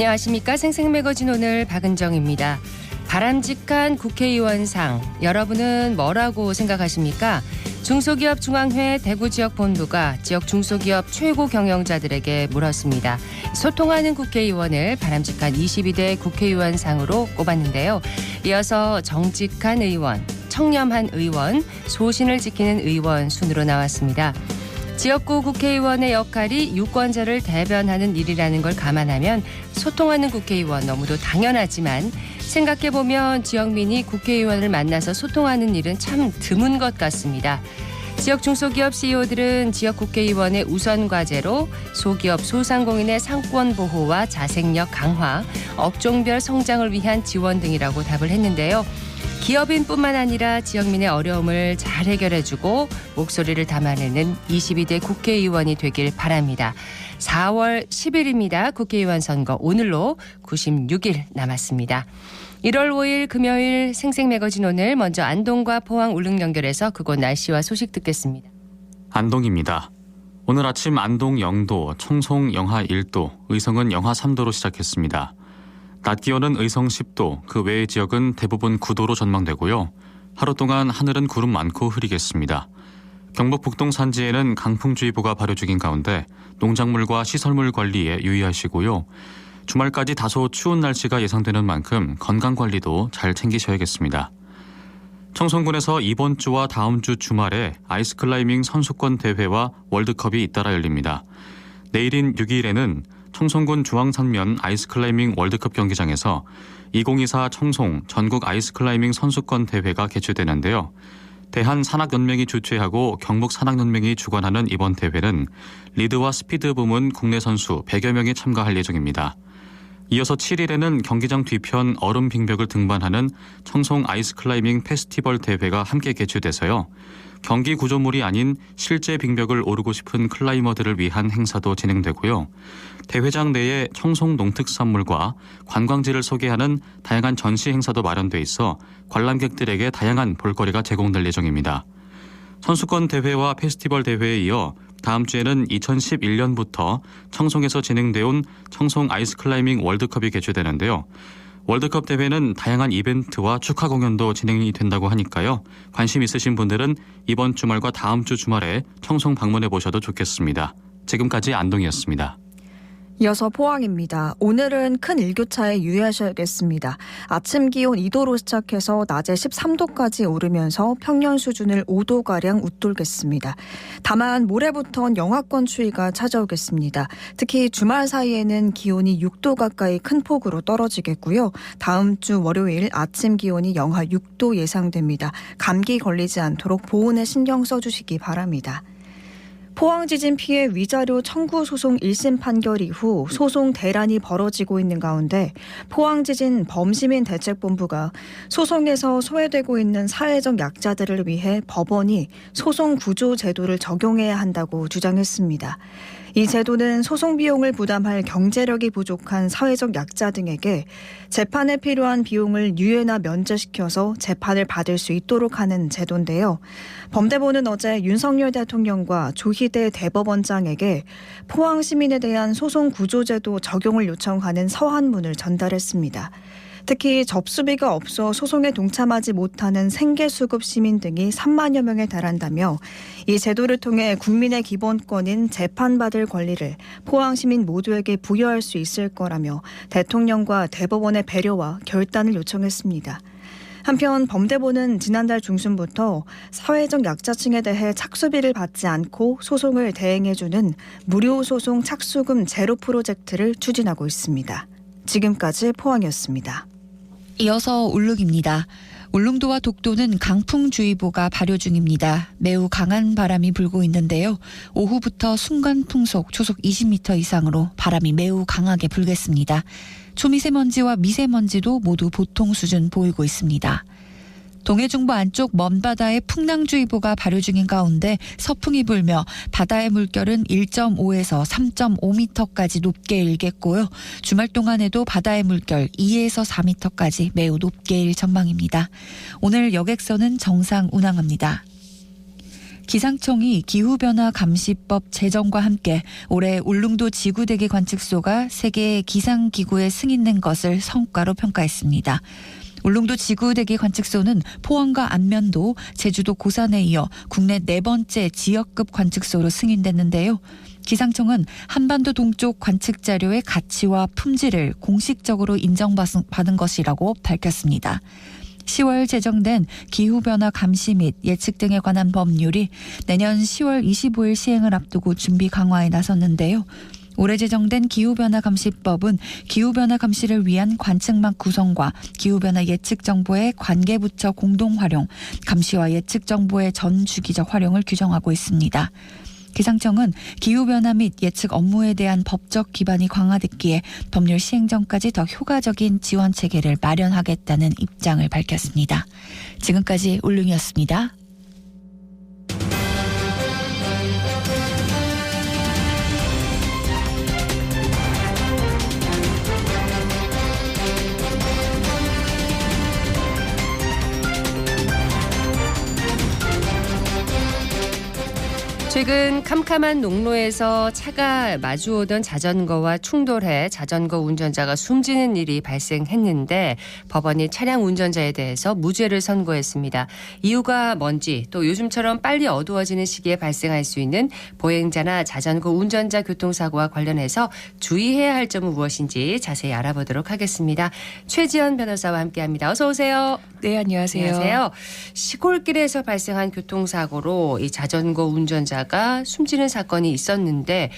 안녕하십니까. 생생매거진 오늘 박은정입니다. 바람직한 국회의원상, 여러분은 뭐라고 생각하십니까? 중소기업 중앙회 대구지역본부가 지역 중소기업 최고 경영자들에게 물었습니다. 소통하는 국회의원을 바람직한 22대 국회의원상으로 꼽았는데요. 이어서 정직한 의원, 청렴한 의원, 소신을 지키는 의원 순으로 나왔습니다. 지역구 국회의원의 역할이 유권자를 대변하는 일이라는 걸 감안하면 소통하는 국회의원 너무도 당연하지만 생각해보면 지역민이 국회의원을 만나서 소통하는 일은 참 드문 것 같습니다. 지역 중소기업 CEO들은 지역 국회의원의 우선 과제로 소기업 소상공인의 상권 보호와 자생력 강화, 업종별 성장을 위한 지원 등이라고 답을 했는데요. 기업인뿐만 아니라 지역민의 어려움을 잘 해결해주고 목소리를 담아내는 22대 국회의원이 되길 바랍니다. 4월 10일입니다. 국회의원 선거 오늘로 96일 남았습니다. 1월 5일 금요일 생생매거진 오늘 먼저 안동과 포항 울릉 연결해서 그곳 날씨와 소식 듣겠습니다. 안동입니다. 오늘 아침 안동 0도, 청송 영하 1도, 의성은 영하 3도로 시작했습니다. 낮 기온은 의성 10도, 그 외의 지역은 대부분 9도로 전망되고요. 하루 동안 하늘은 구름 많고 흐리겠습니다. 경북 북동 산지에는 강풍주의보가 발효 중인 가운데 농작물과 시설물 관리에 유의하시고요. 주말까지 다소 추운 날씨가 예상되는 만큼 건강관리도 잘 챙기셔야겠습니다. 청송군에서 이번 주와 다음 주 주말에 아이스클라이밍 선수권 대회와 월드컵이 잇따라 열립니다. 내일인 6일에는 청송군 주황산면 아이스클라이밍 월드컵 경기장에서 2024 청송 전국 아이스클라이밍 선수권 대회가 개최되는데요. 대한산악연맹이 주최하고 경북산악연맹이 주관하는 이번 대회는 리드와 스피드 부문 국내 선수 100여 명이 참가할 예정입니다. 이어서 7일에는 경기장 뒤편 얼음 빙벽을 등반하는 청송 아이스클라이밍 페스티벌 대회가 함께 개최돼서요. 경기 구조물이 아닌 실제 빙벽을 오르고 싶은 클라이머들을 위한 행사도 진행되고요. 대회장 내에 청송 농특산물과 관광지를 소개하는 다양한 전시 행사도 마련돼 있어 관람객들에게 다양한 볼거리가 제공될 예정입니다. 선수권 대회와 페스티벌 대회에 이어 다음 주에는 2011년부터 청송에서 진행돼 온 청송 아이스클라이밍 월드컵이 개최되는데요. 월드컵 대회는 다양한 이벤트와 축하 공연도 진행이 된다고 하니까요. 관심 있으신 분들은 이번 주말과 다음 주 주말에 청송 방문해 보셔도 좋겠습니다. 지금까지 안동이었습니다. 이어서 포항입니다. 오늘은 큰 일교차에 유의하셔야겠습니다. 아침 기온 2도로 시작해서 낮에 13도까지 오르면서 평년 수준을 5도가량 웃돌겠습니다. 다만 모레부터는 영하권 추위가 찾아오겠습니다. 특히 주말 사이에는 기온이 6도 가까이 큰 폭으로 떨어지겠고요. 다음 주 월요일 아침 기온이 영하 6도 예상됩니다. 감기 걸리지 않도록 보온에 신경 써주시기 바랍니다. 포항 지진 피해 위자료 청구 소송 1심 판결 이후 소송 대란이 벌어지고 있는 가운데 포항 지진 범시민 대책본부가 소송에서 소외되고 있는 사회적 약자들을 위해 법원이 소송 구조 제도를 적용해야 한다고 주장했습니다. 이 제도는 소송 비용을 부담할 경제력이 부족한 사회적 약자 등에게 재판에 필요한 비용을 유예나 면제시켜서 재판을 받을 수 있도록 하는 제도인데요. 범대본은 어제 윤석열 대통령과 조희대 대법원장에게 포항 시민에 대한 소송 구조제도 적용을 요청하는 서한문을 전달했습니다. 특히 접수비가 없어 소송에 동참하지 못하는 생계수급 시민 등이 3만여 명에 달한다며 이 제도를 통해 국민의 기본권인 재판받을 권리를 포항 시민 모두에게 부여할 수 있을 거라며 대통령과 대법원의 배려와 결단을 요청했습니다. 한편 범대본은 지난달 중순부터 사회적 약자층에 대해 착수비를 받지 않고 소송을 대행해주는 무료 소송 착수금 제로 프로젝트를 추진하고 있습니다. 지금까지 포항이었습니다. 이어서 울릉입니다. 울릉도와 독도는 강풍주의보가 발효 중입니다. 매우 강한 바람이 불고 있는데요. 오후부터 순간 풍속 초속 20m 이상으로 바람이 매우 강하게 불겠습니다. 초미세먼지와 미세먼지도 모두 보통 수준 보이고 있습니다. 동해중부 안쪽 먼바다에 풍랑주의보가 발효 중인 가운데 서풍이 불며 바다의 물결은 1.5에서 3.5m까지 높게 일겠고요. 주말 동안에도 바다의 물결 2에서 4m까지 매우 높게 일 전망입니다. 오늘 여객선은 정상 운항합니다. 기상청이 기후변화 감시법 제정과 함께 올해 울릉도 지구대기 관측소가 세계 기상기구에 승인된 것을 성과로 평가했습니다. 울릉도 지구대기 관측소는 포항과 안면도, 제주도 고산에 이어 국내 4번째 지역급 관측소로 승인됐는데요. 기상청은 한반도 동쪽 관측 자료의 가치와 품질을 공식적으로 인정받은 것이라고 밝혔습니다. 10월 제정된 기후변화 감시 및 예측 등에 관한 법률이 내년 10월 25일 시행을 앞두고 준비 강화에 나섰는데요. 올해 제정된 기후변화 감시법은 기후변화 감시를 위한 관측망 구성과 기후변화 예측 정보의 관계부처 공동 활용, 감시와 예측 정보의 전 주기적 활용을 규정하고 있습니다. 기상청은 기후변화 및 예측 업무에 대한 법적 기반이 강화됐기에 법률 시행 전까지 더 효과적인 지원 체계를 마련하겠다는 입장을 밝혔습니다. 지금까지 울릉이었습니다. 최근 캄캄한 농로에서 차가 마주오던 자전거와 충돌해 자전거 운전자가 숨지는 일이 발생했는데 법원이 차량 운전자에 대해서 무죄를 선고했습니다. 이유가 뭔지, 또 요즘처럼 빨리 어두워지는 시기에 발생할 수 있는 보행자나 자전거 운전자 교통사고와 관련해서 주의해야 할 점은 무엇인지 자세히 알아보도록 하겠습니다. 최지연 변호사와 함께합니다. 어서 오세요. 네, 안녕하세요. 안녕하세요. 시골길에서 발생한 교통사고로 이 자전거 운전자가 숨지는 사건이 있었는데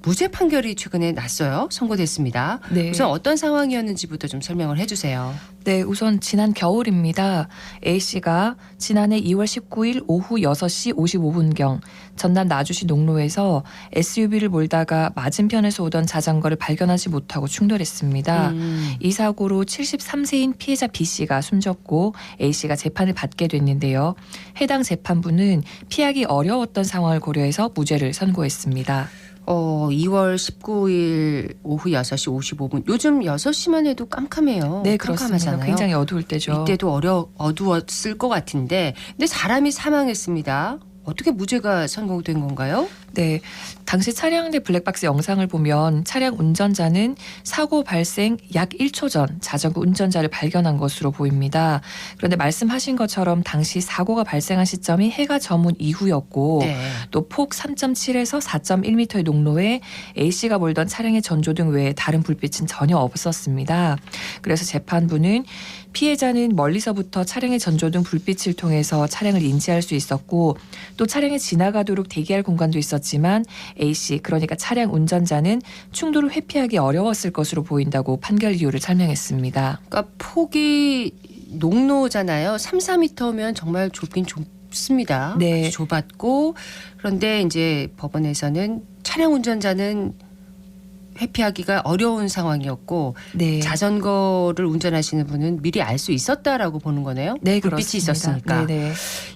무죄 판결이 최근에 났어요. 선고됐습니다. 네. 우선 어떤 상황이었는지부터 좀 설명을 해주세요. 네, 우선 지난 겨울입니다. A씨가 지난해 2월 19일 오후 6시 55분경 전남 나주시 농로에서 SUV를 몰다가 맞은편에서 오던 자전거를 발견하지 못하고 충돌했습니다. 이 사고로 73세인 피해자 B씨가 숨졌고 A씨가 재판을 받게 됐는데요. 해당 재판부는 피하기 어려웠던 상황을 고려해서 무죄를 선고했습니다. 2월 19일 오후 6시 55분. 요즘 6시만 해도 깜깜해요. 네, 그렇습니다. 깜깜하잖아요. 굉장히 어두울 때죠. 이때도 어두웠을 것 같은데 근데 사람이 사망했습니다. 어떻게 무죄가 선고된 건가요? 네, 당시 차량 내 블랙박스 영상을 보면 차량 운전자는 사고 발생 약 1초 전 자전거 운전자를 발견한 것으로 보입니다. 그런데 말씀하신 것처럼 당시 사고가 발생한 시점이 해가 저문 이후였고 네. 또 폭 3.7에서 4.1m의 농로에 A씨가 몰던 차량의 전조등 외에 다른 불빛은 전혀 없었습니다. 그래서 재판부는 피해자는 멀리서부터 차량의 전조등 불빛을 통해서 차량을 인지할 수 있었고 또 차량이 지나가도록 대기할 공간도 있었지만 A씨, 그러니까 차량 운전자는 충돌을 회피하기 어려웠을 것으로 보인다고 판결 이유를 설명했습니다. 그러니까 폭이 농로잖아요. 3, 4m면 정말 좁긴 좁습니다. 네. 아주 좁았고 그런데 이제 법원에서는 차량 운전자는 회피하기가 어려운 상황이었고 네. 자전거를 운전하시는 분은 미리 알 수 있었다라고 보는 거네요. 네, 불빛이 그렇습니다. 있었으니까. 네네.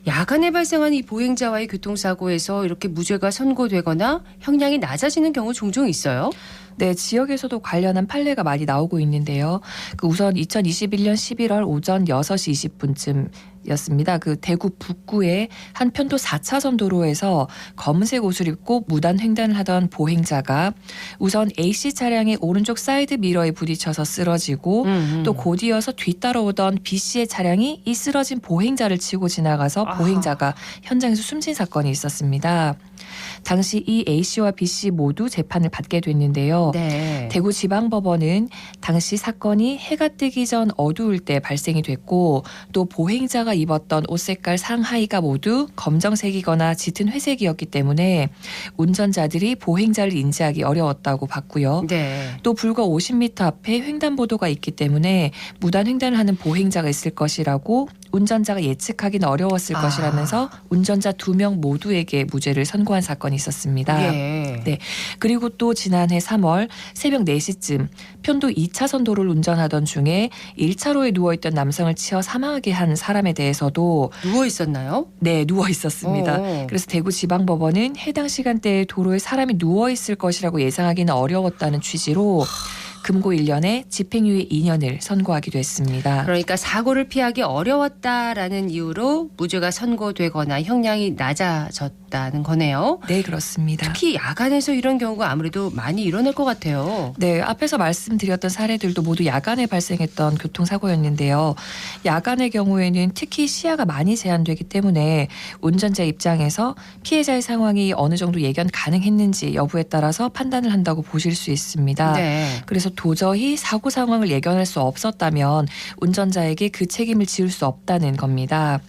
야간에 발생한 이 보행자와의 교통사고에서 이렇게 무죄가 선고되거나 형량이 낮아지는 경우 종종 있어요. 네, 지역에서도 관련한 판례가 많이 나오고 있는데요. 우선 2021년 11월 오전 6시 20분쯤이었습니다. 대구 북구의 한 편도 4차선 도로에서 검은색 옷을 입고 무단 횡단을 하던 보행자가 우선 A씨 차량의 오른쪽 사이드 미러에 부딪혀서 쓰러지고 또 곧 이어서 뒤따라오던 B씨의 차량이 이 쓰러진 보행자를 치고 지나가서 보행자가 현장에서 숨진 사건이 있었습니다. 당시 이 A씨와 B씨 모두 재판을 받게 됐는데요. 네. 대구지방법원은 당시 사건이 해가 뜨기 전 어두울 때 발생이 됐고 또 보행자가 입었던 옷 색깔 상하의가 모두 검정색이거나 짙은 회색이었기 때문에 운전자들이 보행자를 인지하기 어려웠다고 봤고요. 네. 또 불과 50m 앞에 횡단보도가 있기 때문에 무단 횡단을 하는 보행자가 있을 것이라고 운전자가 예측하기는 어려웠을 것이라면서 운전자 2명 모두에게 무죄를 선고한 사건이 있었습니다. 예. 네. 그리고 또 지난해 3월 새벽 4시쯤 편도 2차선 도로를 운전하던 중에 1차로에 누워있던 남성을 치어 사망하게 한 사람에 대해서도 누워 있었나요? 네, 누워 있었습니다. 그래서 대구지방법원은 해당 시간대에 도로에 사람이 누워 있을 것이라고 예상하기는 어려웠다는 취지로 금고 1년에 집행유예 2년을 선고하기도 했습니다. 그러니까 사고를 피하기 어려웠다라는 이유로 무죄가 선고되거나 형량이 낮아졌다. 있었다는 거네요. 네, 그렇습니다. 특히 야간에서 이런 경우가 아무래도 많이 일어날 것 같아요. 네, 앞에서 말씀드렸던 사례들도 모두 야간에 발생했던 교통사고였는데요. 야간의 경우에는 특히 시야가 많이 제한되기 때문에 운전자 입장에서 피해자의 상황이 어느 정도 예견 가능했는지 여부에 따라서 판단을 한다고 보실 수 있습니다. 네. 그래서 도저히 사고 상황을 예견할 수 없었다면 운전자에게 그 책임을 지울 수 없다는 겁니다.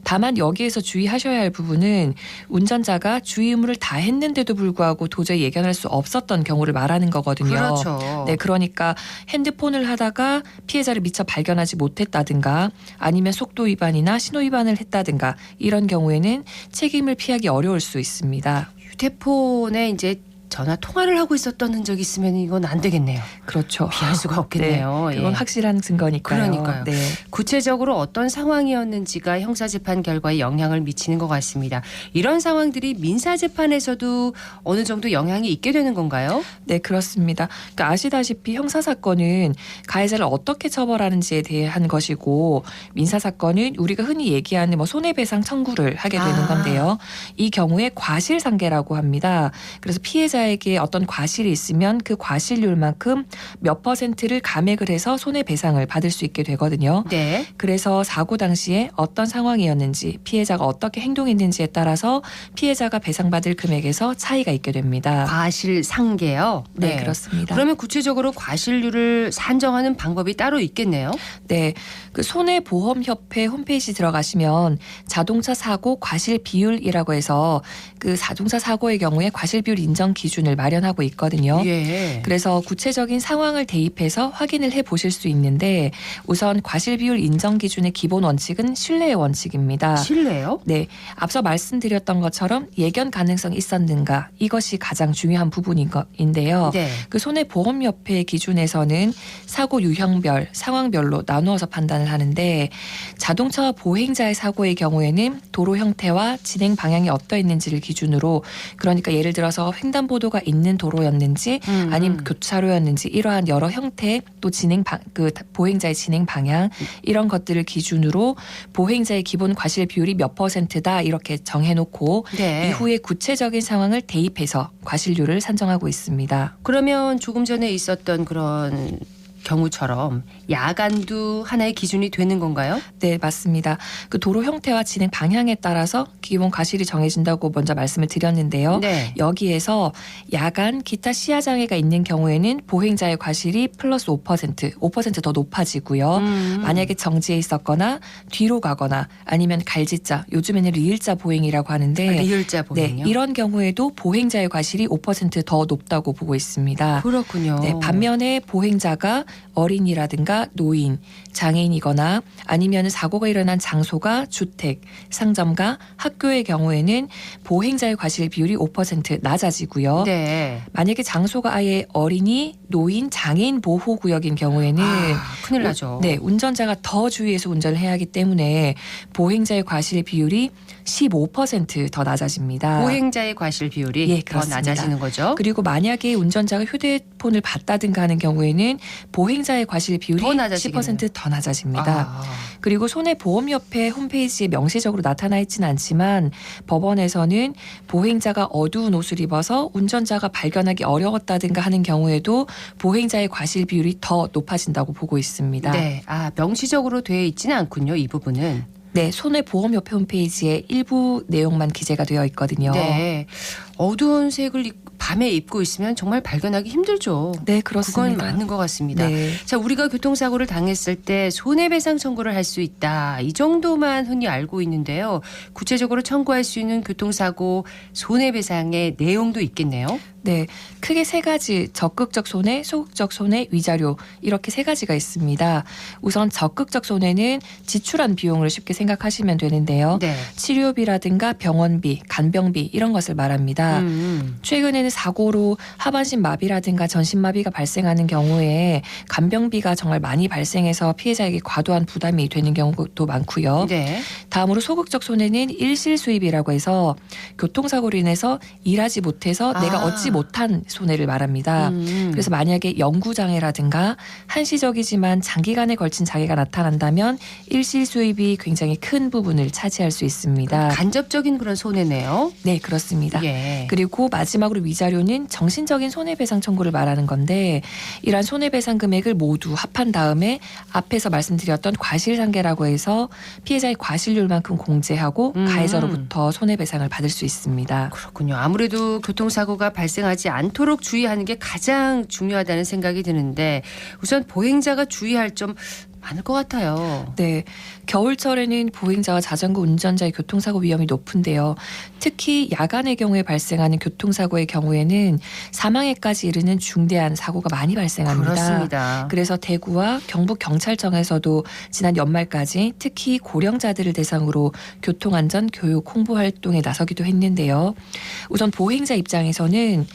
다만 여기에서 주의하셔야 할 부분은 운전자가 주의 의무를 다 했는데도 불구하고 도저히 예견할 수 없었던 경우를 말하는 거거든요. 그렇죠. 네, 그러니까 핸드폰을 하다가 피해자를 미처 발견하지 못했다든가 아니면 속도 위반이나 신호 위반을 했다든가 이런 경우에는 책임을 피하기 어려울 수 있습니다. 휴대폰에 이제 전화 통화를 하고 있었던 흔적이 있으면 이건 안 되겠네요. 그렇죠. 피할 수가 없겠네요. 네, 그건 예. 확실한 증거니까요. 그러니까요. 네. 구체적으로 어떤 상황이었는지가 형사재판 결과에 영향을 미치는 것 같습니다. 이런 상황들이 민사재판에서도 어느 정도 영향이 있게 되는 건가요? 네, 그렇습니다. 그러니까 아시다시피 형사사건은 가해자를 어떻게 처벌하는지에 대한 것이고 민사사건은 우리가 흔히 얘기하는 뭐 손해배상 청구를 하게 되는 건데요. 이 경우에 과실상계라고 합니다. 그래서 피해자에게 어떤 과실이 있으면 그 과실률만큼 몇 %를 감액을 해서 손해배상을 받을 수 있게 되거든요. 네. 그래서 사고 당시에 어떤 상황이었는지 피해자가 어떻게 행동했는지에 따라서 피해자가 배상받을 금액에서 차이가 있게 됩니다. 과실상계요. 네, 그렇습니다. 그러면 구체적으로 과실률을 산정하는 방법이 따로 있겠네요. 네, 그 손해보험협회 홈페이지 들어가시면 자동차 사고 과실 비율이라고 해서 그 자동차 사고의 경우에 과실 비율 인정 기준을 마련하고 있거든요. 예. 그래서 구체적인 상황을 대입해서 확인을 해 보실 수 있는데 우선 과실 비율 인정 기준의 기본 원칙은 신뢰의 원칙입니다. 실례요? 네, 앞서 말씀드렸던 것처럼 예견 가능성이 있었는가 이것이 가장 중요한 부분인데요. 네. 그 손해보험협회 기준에서는 사고 유형별, 상황별로 나누어서 판단을 하는데 자동차와 보행자의 사고의 경우에는 도로 형태와 진행 방향이 어떠했는지를 기준으로 그러니까 예를 들어서 횡단보도가 있는 도로였는지 아니면 교차로였는지 이러한 여러 형태 또 그 보행자의 진행 방향 이런 것들을 기준으로 보행자의 기본 과실 비율이 몇 %다 이렇게 정해놓고 네. 이후에 구체적인 상황을 대입해서 과실률을 산정하고 있습니다. 그러면 조금 전에 있었던 그런 경우처럼 야간도 하나의 기준이 되는 건가요? 네, 맞습니다. 그 도로 형태와 진행 방향에 따라서 기본 과실이 정해진다고 먼저 말씀을 드렸는데요. 네. 여기에서 야간 기타 시야 장애가 있는 경우에는 보행자의 과실이 플러스 5% 더 높아지고요. 만약에 정지해 있었거나 뒤로 가거나 아니면 갈지자, 요즘에는 리을자 보행이라고 하는데 리을자 보행요. 네, 이런 경우에도 보행자의 과실이 5% 더 높다고 보고 있습니다. 그렇군요. 네, 반면에 보행자가 어린이라든가 노인, 장애인이거나 아니면 사고가 일어난 장소가 주택, 상점가, 학교의 경우에는 보행자의 과실 비율이 5% 낮아지고요. 네. 만약에 장소가 아예 어린이, 노인, 장애인 보호구역인 경우에는 큰일 나죠. 네, 운전자가 더 주의해서 운전을 해야 하기 때문에 보행자의 과실 비율이 15% 더 낮아집니다. 보행자의 과실 비율이 예, 더 그렇습니다. 낮아지는 거죠. 그리고 만약에 운전자가 휴대폰을 봤다든가 하는 경우에는 보행자의 과실 비율이 더 낮아지겠네요. 10% 더 낮아집니다. 아. 그리고 손해보험협회 홈페이지에 명시적으로 나타나 있지는 않지만 법원에서는 보행자가 어두운 옷을 입어서 운전자가 발견하기 어려웠다든가 하는 경우에도 보행자의 과실 비율이 더 높아진다고 보고 있습니다. 네. 명시적으로 되어 있지는 않군요. 이 부분은. 네, 손해보험협회 홈페이지에 일부 내용만 기재가 되어 있거든요. 네. 어두운 색을 밤에 입고 있으면 정말 발견하기 힘들죠. 네, 그렇습니다. 그건 맞는 것 같습니다. 네. 자, 우리가 교통사고를 당했을 때 손해배상 청구를 할 수 있다. 이 정도만 흔히 알고 있는데요. 구체적으로 청구할 수 있는 교통사고 손해배상의 내용도 있겠네요. 네, 크게 세 가지 적극적 손해, 소극적 손해, 위자료 이렇게 세 가지가 있습니다. 우선 적극적 손해는 지출한 비용을 쉽게 생각하시면 되는데요. 네. 치료비라든가 병원비, 간병비 이런 것을 말합니다. 최근에는 사고로 하반신 마비라든가 전신 마비가 발생하는 경우에 간병비가 정말 많이 발생해서 피해자에게 과도한 부담이 되는 경우도 많고요. 네. 다음으로 소극적 손해는 일실 수입이라고 해서 교통사고로 인해서 일하지 못해서 내가 얻지 못한 손해를 말합니다. 그래서 만약에 영구장애라든가 한시적이지만 장기간에 걸친 장애가 나타난다면 일시 수입이 굉장히 큰 부분을 차지할 수 있습니다. 간접적인 그런 손해네요. 네, 그렇습니다. 예. 그리고 마지막으로 위자료는 정신적인 손해배상 청구를 말하는 건데 이러한 손해배상 금액을 모두 합한 다음에 앞에서 말씀드렸던 과실상계라고 해서 피해자의 과실률만큼 공제하고 가해자로부터 손해배상을 받을 수 있습니다. 그렇군요. 아무래도 교통사고가 발생하지 않도록 주의하는 게 가장 중요하다는 생각이 드는데 우선 보행자가 주의할 점 많을 것 같아요. 네, 겨울철에는 보행자와 자전거 운전자의 교통사고 위험이 높은데요. 특히 야간의 경우에 발생하는 교통사고의 경우에는 사망에까지 이르는 중대한 사고가 많이 발생합니다. 그렇습니다. 그래서 대구와 경북경찰청에서도 지난 연말까지 특히 고령자들을 대상으로 교통안전 교육 홍보 활동에 나서기도 했는데요. 우선 보행자 입장에서는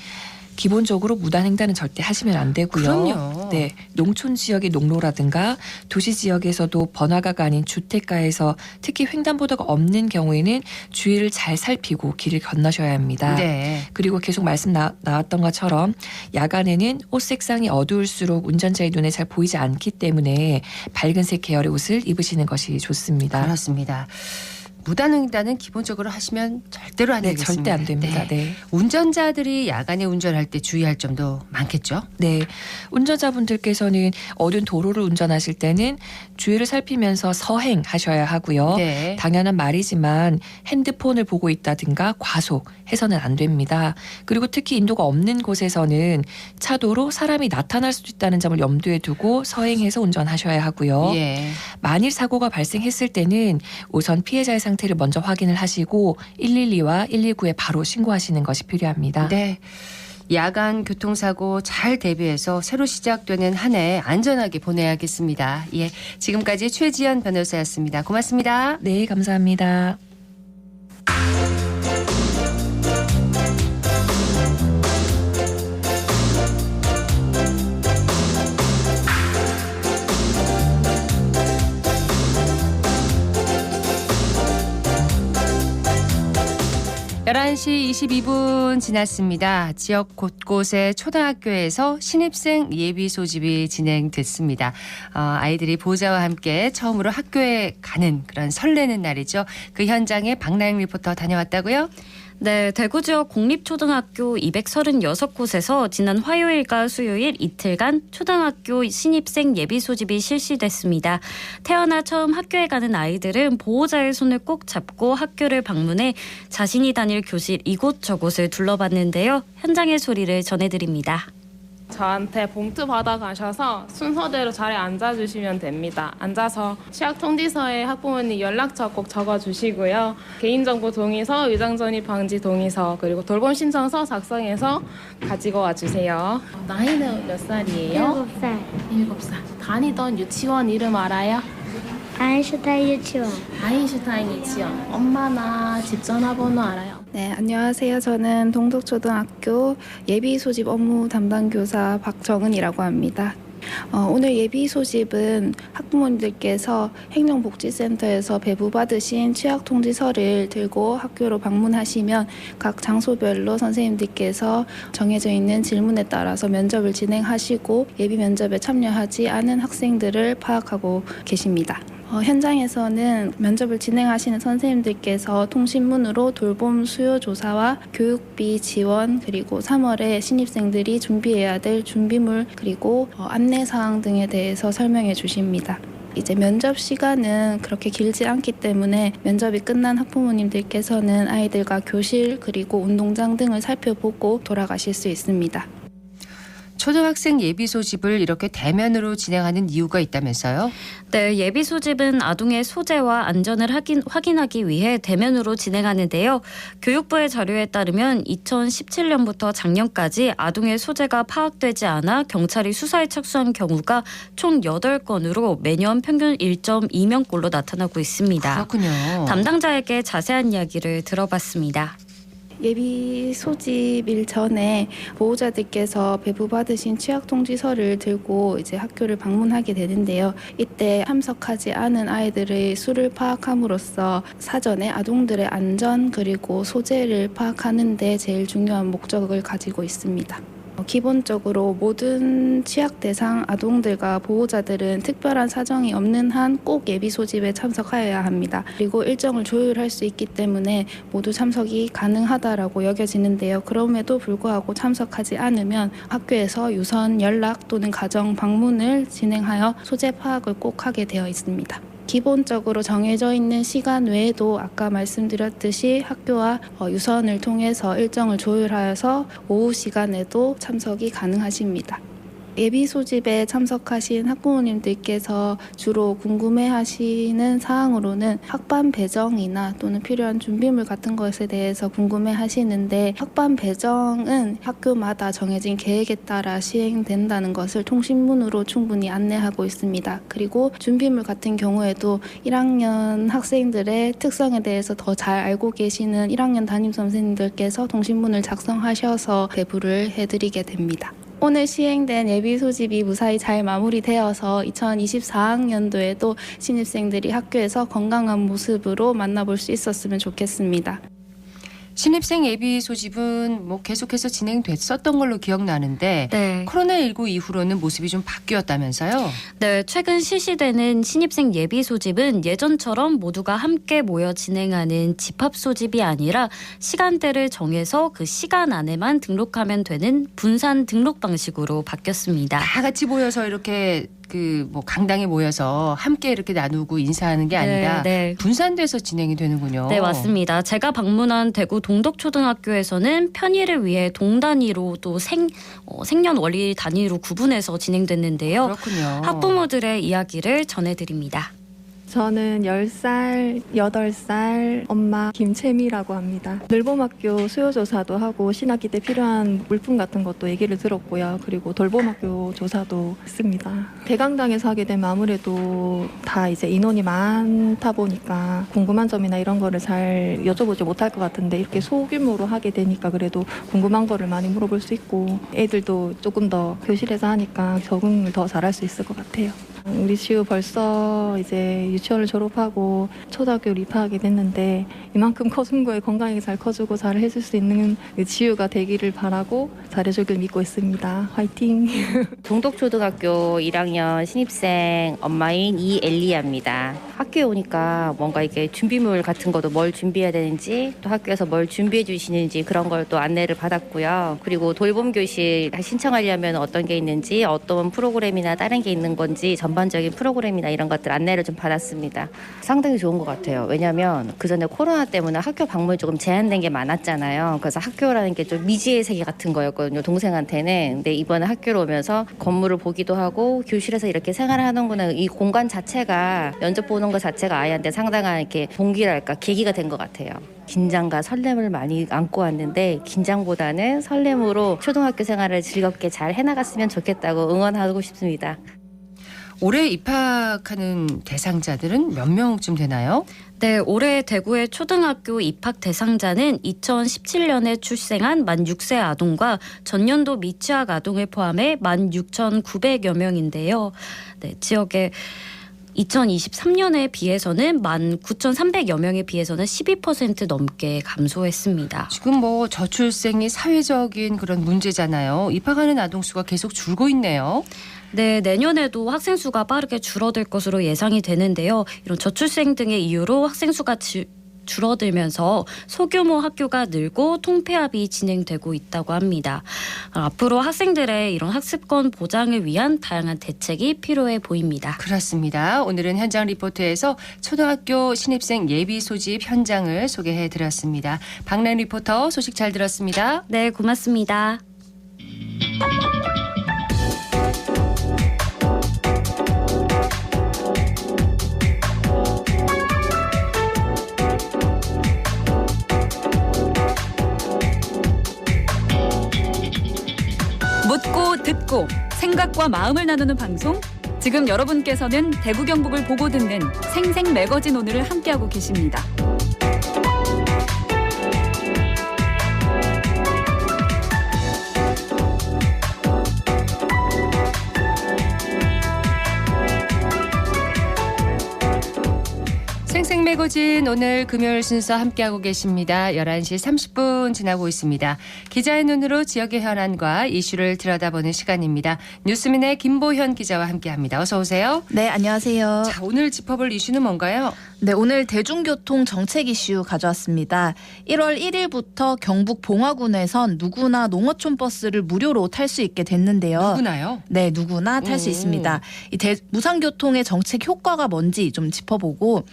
기본적으로 무단횡단은 절대 하시면 안 되고요. 그럼요. 네, 농촌 지역의 농로라든가 도시 지역에서도 번화가가 아닌 주택가에서 특히 횡단보도가 없는 경우에는 주의를 잘 살피고 길을 건너셔야 합니다. 네. 그리고 계속 말씀 나왔던 것처럼 야간에는 옷 색상이 어두울수록 운전자의 눈에 잘 보이지 않기 때문에 밝은색 계열의 옷을 입으시는 것이 좋습니다. 그렇습니다. 무단횡단은 기본적으로 하시면 절대로 안 네, 되겠습니다. 절대 안 됩니다. 네. 운전자들이 야간에 운전할 때 주의할 점도 많겠죠? 네, 운전자분들께서는 어두운 도로를 운전하실 때는 주의를 살피면서 서행하셔야 하고요. 네. 당연한 말이지만 핸드폰을 보고 있다든가 과속해서는 안 됩니다. 그리고 특히 인도가 없는 곳에서는 차도로 사람이 나타날 수도 있다는 점을 염두에 두고 서행해서 운전하셔야 하고요. 예. 만일 사고가 발생했을 때는 우선 피해자의 상태를 먼저 확인을 하시고 112와 119에 바로 신고하시는 것이 필요합니다. 네. 야간 교통사고 잘 대비해서 새로 시작되는 한 해 안전하게 보내야겠습니다. 예. 지금까지 최지연 변호사였습니다. 고맙습니다. 네, 감사합니다. 열한 시 22분 지났습니다. 지역 곳곳의 초등학교에서 신입생 예비 소집이 진행됐습니다. 아이들이 보호자와 함께 처음으로 학교에 가는 그런 설레는 날이죠. 그 현장에 박나영 리포터 다녀왔다고요? 네, 대구 지역 공립초등학교 236곳에서 지난 화요일과 수요일 이틀간 초등학교 신입생 예비 소집이 실시됐습니다. 태어나 처음 학교에 가는 아이들은 보호자의 손을 꼭 잡고 학교를 방문해 자신이 다닐 교실 이곳저곳을 둘러봤는데요. 현장의 소리를 전해드립니다. 저한테 봉투 받아가셔서 순서대로 자리에 앉아주시면 됩니다. 앉아서 취약통지서에 학부모님 연락처 꼭 적어주시고요. 개인정보 동의서, 위장전입 방지 동의서, 그리고 돌봄 신청서 작성해서 가지고 와주세요. 나이는 몇 살이에요? 7살. 7살. 다니던 유치원 이름 알아요? 아인슈타인 유치원. 아인슈타인 유치원. 엄마나 집 전화번호 알아요? 네, 안녕하세요. 저는 동덕초등학교 예비 소집 업무 담당 교사 박정은이라고 합니다. 오늘 예비 소집은 학부모님들께서 행정복지센터에서 배부받으신 취약통지서를 들고 학교로 방문하시면 각 장소별로 선생님들께서 정해져 있는 질문에 따라서 면접을 진행하시고 예비 면접에 참여하지 않은 학생들을 파악하고 계십니다. 현장에서는 면접을 진행하시는 선생님들께서 통신문으로 돌봄 수요 조사와 교육비 지원, 그리고 3월에 신입생들이 준비해야 될 준비물, 그리고 안내사항 등에 대해서 설명해 주십니다. 이제 면접 시간은 그렇게 길지 않기 때문에 면접이 끝난 학부모님들께서는 아이들과 교실 그리고 운동장 등을 살펴보고 돌아가실 수 있습니다. 초등학생 예비 소집을 이렇게 대면으로 진행하는 이유가 있다면서요? 네, 예비 소집은 아동의 소재와 안전을 확인하기 위해 대면으로 진행하는데요. 교육부의 자료에 따르면 2017년부터 작년까지 아동의 소재가 파악되지 않아 경찰이 수사에 착수한 경우가 총 8건으로 매년 평균 1.2명꼴로 나타나고 있습니다. 그렇군요. 담당자에게 자세한 이야기를 들어봤습니다. 예비 소집일 전에 보호자들께서 배부받으신 취약통지서를 들고 이제 학교를 방문하게 되는데요. 이때 참석하지 않은 아이들의 수를 파악함으로써 사전에 아동들의 안전 그리고 소재를 파악하는 데 제일 중요한 목적을 가지고 있습니다. 기본적으로 모든 취약 대상 아동들과 보호자들은 특별한 사정이 없는 한 꼭 예비 소집에 참석하여야 합니다. 그리고 일정을 조율할 수 있기 때문에 모두 참석이 가능하다라고 여겨지는데요. 그럼에도 불구하고 참석하지 않으면 학교에서 유선 연락 또는 가정 방문을 진행하여 소재 파악을 꼭 하게 되어 있습니다. 기본적으로 정해져 있는 시간 외에도 아까 말씀드렸듯이 학교와 유선을 통해서 일정을 조율하여서 오후 시간에도 참석이 가능하십니다. 예비 소집에 참석하신 학부모님들께서 주로 궁금해하시는 사항으로는 학반 배정이나 또는 필요한 준비물 같은 것에 대해서 궁금해하시는데 학반 배정은 학교마다 정해진 계획에 따라 시행된다는 것을 통신문으로 충분히 안내하고 있습니다. 그리고 준비물 같은 경우에도 1학년 학생들의 특성에 대해서 더 잘 알고 계시는 1학년 담임 선생님들께서 통신문을 작성하셔서 배부를 해드리게 됩니다. 오늘 시행된 예비 소집이 무사히 잘 마무리되어서 2024학년도에도 신입생들이 학교에서 건강한 모습으로 만나볼 수 있었으면 좋겠습니다. 신입생 예비 소집은 뭐 계속해서 진행됐었던 걸로 기억나는데 네. 코로나19 이후로는 모습이 좀 바뀌었다면서요? 네, 최근 실시되는 신입생 예비 소집은 예전처럼 모두가 함께 모여 진행하는 집합 소집이 아니라 시간대를 정해서 그 시간 안에만 등록하면 되는 분산 등록 방식으로 바뀌었습니다. 다 같이 모여서 이렇게 뭐 강당에 모여서 함께 이렇게 나누고 인사하는 게 아니라 네. 분산돼서 진행이 되는군요. 네, 맞습니다. 제가 방문한 대구 동덕초등학교에서는 편의를 위해 동단위로 또 생년월일 단위로 구분해서 진행됐는데요. 그렇군요. 학부모들의 이야기를 전해드립니다. 저는 10살, 8살 엄마 김채미라고 합니다. 늘봄학교 수요조사도 하고 신학기 때 필요한 물품 같은 것도 얘기를 들었고요. 그리고 돌봄학교 조사도 했습니다. 대강당에서 하게 되면 아무래도 다 이제 인원이 많다 보니까 궁금한 점이나 이런 거를 잘 여쭤보지 못할 것 같은데 이렇게 소규모로 하게 되니까 그래도 궁금한 거를 많이 물어볼 수 있고 애들도 조금 더 교실에서 하니까 적응을 더 잘할 수 있을 것 같아요. 우리 지우 벌써 이제 유치원을 졸업하고 초등학교를 입학하게 됐는데 이만큼 커준 거에 건강하게 잘 커주고 잘 해줄 수 있는 지우가 되기를 바라고 잘해주길 믿고 있습니다. 화이팅! 동덕초등학교 1학년 신입생 엄마인 이엘리아입니다. 학교에 오니까 뭔가 이게 준비물 같은 것도 뭘 준비해야 되는지 또 학교에서 뭘 준비해 주시는지 그런 걸 또 안내를 받았고요. 그리고 돌봄교실 신청하려면 어떤 게 있는지 어떤 프로그램이나 다른 게 있는 건지 전반적인 프로그램이나 이런 것들 안내를 좀 받았습니다. 상당히 좋은 것 같아요. 왜냐하면 그전에 코로나 때문에 학교 방문이 조금 제한된 게 많았잖아요. 그래서 학교라는 게 좀 미지의 세계 같은 거였거든요. 동생한테는. 근데 이번에 학교로 오면서 건물을 보기도 하고 교실에서 이렇게 생활을 하는구나. 이 공간 자체가 면접 보는 것 자체가 아이한테 상당한 이렇게 동기랄까 계기가 된 것 같아요. 긴장과 설렘을 많이 안고 왔는데 긴장보다는 설렘으로 초등학교 생활을 즐겁게 잘 해나갔으면 좋겠다고 응원하고 싶습니다. 올해 입학하는 대상자들은 몇 명쯤 되나요? 네, 올해 대구의 초등학교 입학 대상자는 2017년에 출생한 만 6세 아동과 전년도 미취학 아동을 포함해 16,900여 명인데요. 네, 지역의 2023년에 비해서는 19,300여 명에 비해서는 12% 넘게 감소했습니다. 지금 뭐 저출생이 사회적인 그런 문제잖아요. 입학하는 아동 수가 계속 줄고 있네요. 네, 내년에도 학생 수가 빠르게 줄어들 것으로 예상이 되는데요. 이런 저출생 등의 이유로 학생 수가 줄어들면서 소규모 학교가 늘고 통폐합이 진행되고 있다고 합니다. 앞으로 학생들의 이런 학습권 보장을 위한 다양한 대책이 필요해 보입니다. 그렇습니다. 오늘은 현장 리포터에서 초등학교 신입생 예비 소집 현장을 소개해드렸습니다. 박란 리포터 소식 잘 들었습니다. 네, 고맙습니다. 묻고 듣고 생각과 마음을 나누는 방송. 지금 여러분께서는 대구 경북을 보고 듣는 생생 매거진 오늘을 함께하고 계십니다. 생생매거진 오늘 금요일 순서 함께하고 계십니다. 11시 30분 지나고 있습니다. 기자의 눈으로 지역의 현안과 이슈를 들여다보는 시간입니다. 뉴스민의 김보현 기자와 함께합니다. 어서 오세요. 네, 안녕하세요. 자, 오늘 짚어볼 이슈는 뭔가요? 네, 오늘 대중교통 정책 이슈 가져왔습니다. 1월 1일부터 경북 봉화군에선 누구나 농어촌 버스를 무료로 탈 수 있게 됐는데요. 누구나요? 네, 누구나 탈 수 있습니다. 이 무상교통의 정책 효과가 뭔지 좀 짚어보고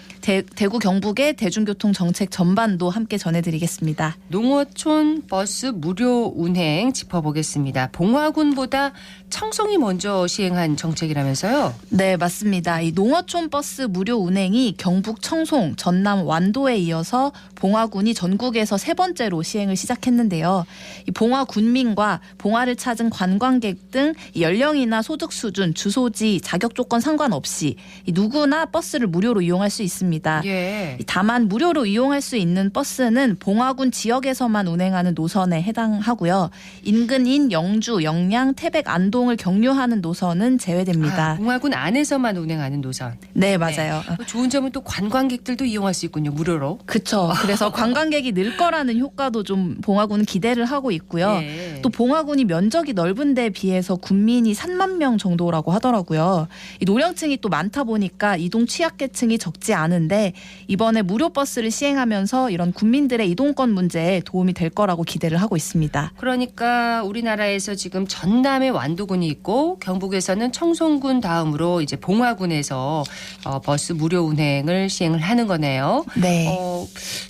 대구 경북의 대중교통 정책 전반도 함께 전해드리겠습니다. 농어촌 버스 무료 운행 짚어보겠습니다. 봉화군보다 청송이 먼저 시행한 정책이라면서요? 네, 맞습니다. 이 농어촌 버스 무료 운행이 경북 청송, 전남 완도에 이어서 봉화군이 전국에서 세 번째로 시행을 시작했는데요. 이 봉화군민과 봉화를 찾은 관광객 등 연령이나 소득 수준, 주소지, 자격 조건 상관없이 누구나 버스를 무료로 이용할 수 있습니다. 예. 다만 무료로 이용할 수 있는 버스는 봉화군 지역에서만 운행하는 노선에 해당하고요. 인근인 영주, 영양, 태백, 안동을 경유하는 노선은 제외됩니다. 봉화군 안에서만 운행하는 노선. 네, 맞아요. 네. 좋은 점은 또 관광객들도 이용할 수 있군요. 무료로. 그렇죠. 그래서 관광객이 늘 거라는 효과도 좀 봉화군은 기대를 하고 있고요. 네. 또 봉화군이 면적이 넓은 데 비해서 군민이 3만 명 정도라고 하더라고요. 이 노령층이 또 많다 보니까 이동 취약계층이 적지 않은데 이번에 무료 버스를 시행하면서 이런 군민들의 이동권 문제에 도움이 될 거라고 기대를 하고 있습니다. 그러니까 우리나라에서 지금 전남에 완도군이 있고 경북에서는 청송군 다음으로 이제 봉화군에서 버스 무료 운행을 시행을 하는 거네요. 네.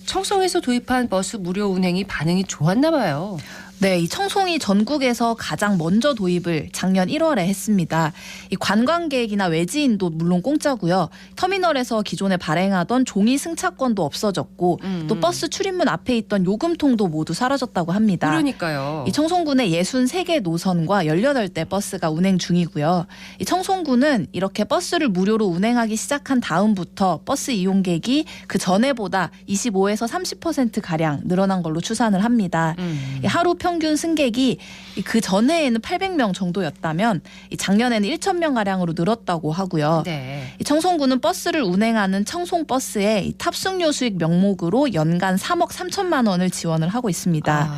청송에서 도입한 버스 무료 운행이 반응이 좋았나 봐요. 네, 이 청송이 전국에서 가장 먼저 도입을 작년 1월에 했습니다. 이 관광객이나 외지인도 물론 공짜고요. 터미널에서 기존에 발행하던 종이 승차권도 없어졌고 또 버스 출입문 앞에 있던 요금통도 모두 사라졌다고 합니다. 그러니까요. 이 청송군의 63개 노선과 18대 버스가 운행 중이고요. 이 청송군은 이렇게 버스를 무료로 운행하기 시작한 다음부터 버스 이용객이 그 전에보다 25에서 30%가량 늘어난 걸로 추산을 합니다. 하루 평균 승객이 그 전해에는 800명 정도였다면 작년에는 1,000명가량으로 늘었다고 하고요. 네. 청송군은 버스를 운행하는 청송버스에 탑승료 수익 명목으로 연간 3억 3천만 원을 지원을 하고 있습니다.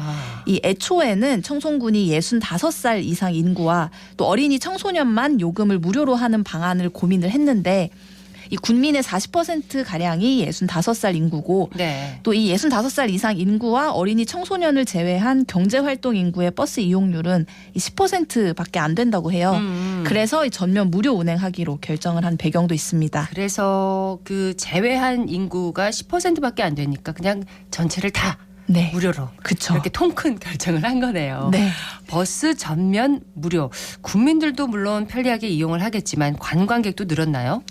이 애초에는 청송군이 65살 이상 인구와 또 어린이 청소년만 요금을 무료로 하는 방안을 고민을 했는데 이 군민의 40%가량이 65살 인구고 네. 또 이 65살 이상 인구와 어린이 청소년을 제외한 경제활동 인구의 버스 이용률은 10%밖에 안 된다고 해요. 그래서 전면 무료 운행하기로 결정을 한 배경도 있습니다. 그래서 그 제외한 인구가 10%밖에 안 되니까 그냥 전체를 다 네. 무료로. 그쵸. 이렇게 통 큰 결정을 한 거네요. 네. 버스 전면 무료. 국민들도 물론 편리하게 이용을 하겠지만 관광객도 늘었나요?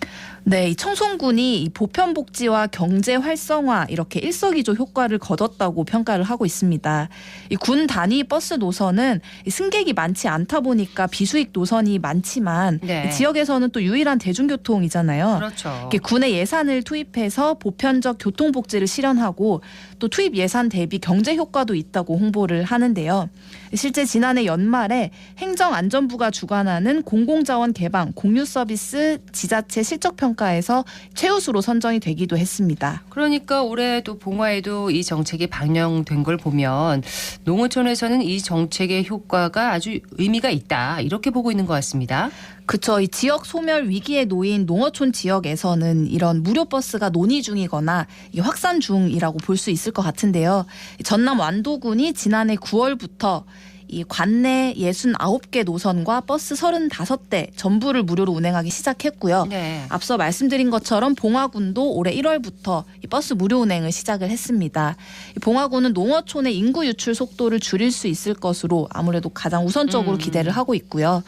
네, 이 청송군이 이 보편복지와 경제 활성화 이렇게 일석이조 효과를 거뒀다고 평가를 하고 있습니다. 이 군 단위 버스 노선은 승객이 많지 않다 보니까 비수익 노선이 많지만 네. 이 지역에서는 또 유일한 대중교통이잖아요. 그렇죠. 군의 예산을 투입해서 보편적 교통복지를 실현하고 또 투입 예산 대비 경제 효과도 있다고 홍보를 하는데요. 실제 지난해 연말에 행정안전부가 주관하는 공공자원 개방 공유 서비스 지자체 실적평가에서 최우수로 선정이 되기도 했습니다. 그러니까 올해도 봉화에도 이 정책이 반영된 걸 보면 농어촌에서는 이 정책의 효과가 아주 의미가 있다. 이렇게 보고 있는 것 같습니다. 그렇죠. 이 지역 소멸 위기에 놓인 농어촌 지역에서는 이런 무료 버스가 논의 중이거나 확산 중이라고 볼 수 있을 것 같은데요. 전남 완도군이 지난해 9월부터 이 관내 69개 노선과 버스 35대 전부를 무료로 운행하기 시작했고요. 네. 앞서 말씀드린 것처럼 봉화군도 올해 1월부터 이 버스 무료 운행을 시작을 했습니다. 봉화군은 농어촌의 인구 유출 속도를 줄일 수 있을 것으로 아무래도 가장 우선적으로 기대를 하고 있고요.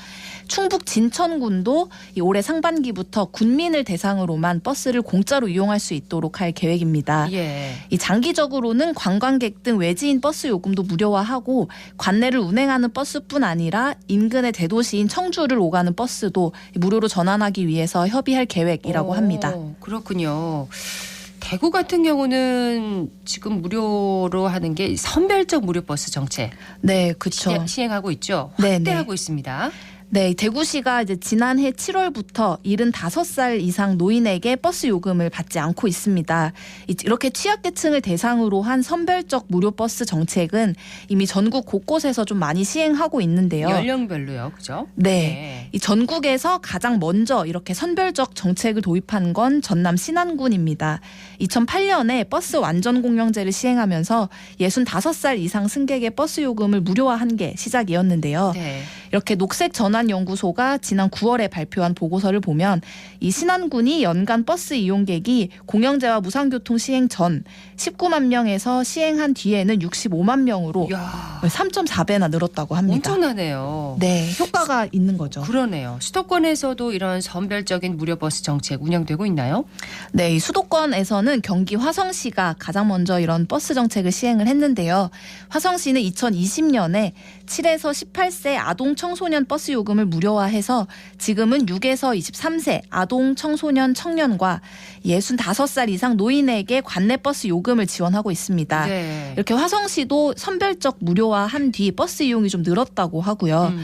충북 진천군도 올해 상반기부터 군민을 대상으로만 버스를 공짜로 이용할 수 있도록 할 계획입니다. 예. 이 장기적으로는 관광객 등 외지인 버스 요금도 무료화하고 관내를 운행하는 버스뿐 아니라 인근의 대도시인 청주를 오가는 버스도 무료로 전환하기 위해서 협의할 계획이라고 합니다. 그렇군요. 대구 같은 경우는 지금 무료로 하는 게 선별적 무료 버스 정책. 네, 그렇죠. 시행하고 있죠. 네, 확대하고 있습니다. 네, 대구시가 이제 지난해 7월부터 75살 이상 노인에게 버스 요금을 받지 않고 있습니다. 이렇게 취약계층을 대상으로 한 선별적 무료 버스 정책은 이미 전국 곳곳에서 좀 많이 시행하고 있는데요. 연령별로요, 그죠? 네. 이 전국에서 가장 먼저 이렇게 선별적 정책을 도입한 건 전남 신안군입니다. 2008년에 버스 완전 공영제를 시행하면서 65살 이상 승객의 버스 요금을 무료화한 게 시작이었는데요. 네. 이렇게 녹색전환연구소가 지난 9월에 발표한 보고서를 보면 이 신안군이 연간 버스 이용객이 공영제와 무상교통 시행 전 19만 명에서 시행한 뒤에는 65만 명으로 3.4배나 늘었다고 합니다. 엄청나네요. 네, 효과가 있는 거죠. 그러네요. 수도권에서도 이런 선별적인 무료 버스 정책 운영되고 있나요? 네, 이 수도권에서는 경기 화성시가 가장 먼저 이런 버스 정책을 시행을 했는데요. 화성시는 2020년에 7에서 18세 아동 청소년 버스 요금을 무료화해서 지금은 6에서 23세 아동 청소년 청년과 65살 이상 노인에게 관내 버스 요금을 지원하고 있습니다. 네. 이렇게 화성시도 선별적 무료화한 뒤 버스 이용이 좀 늘었다고 하고요.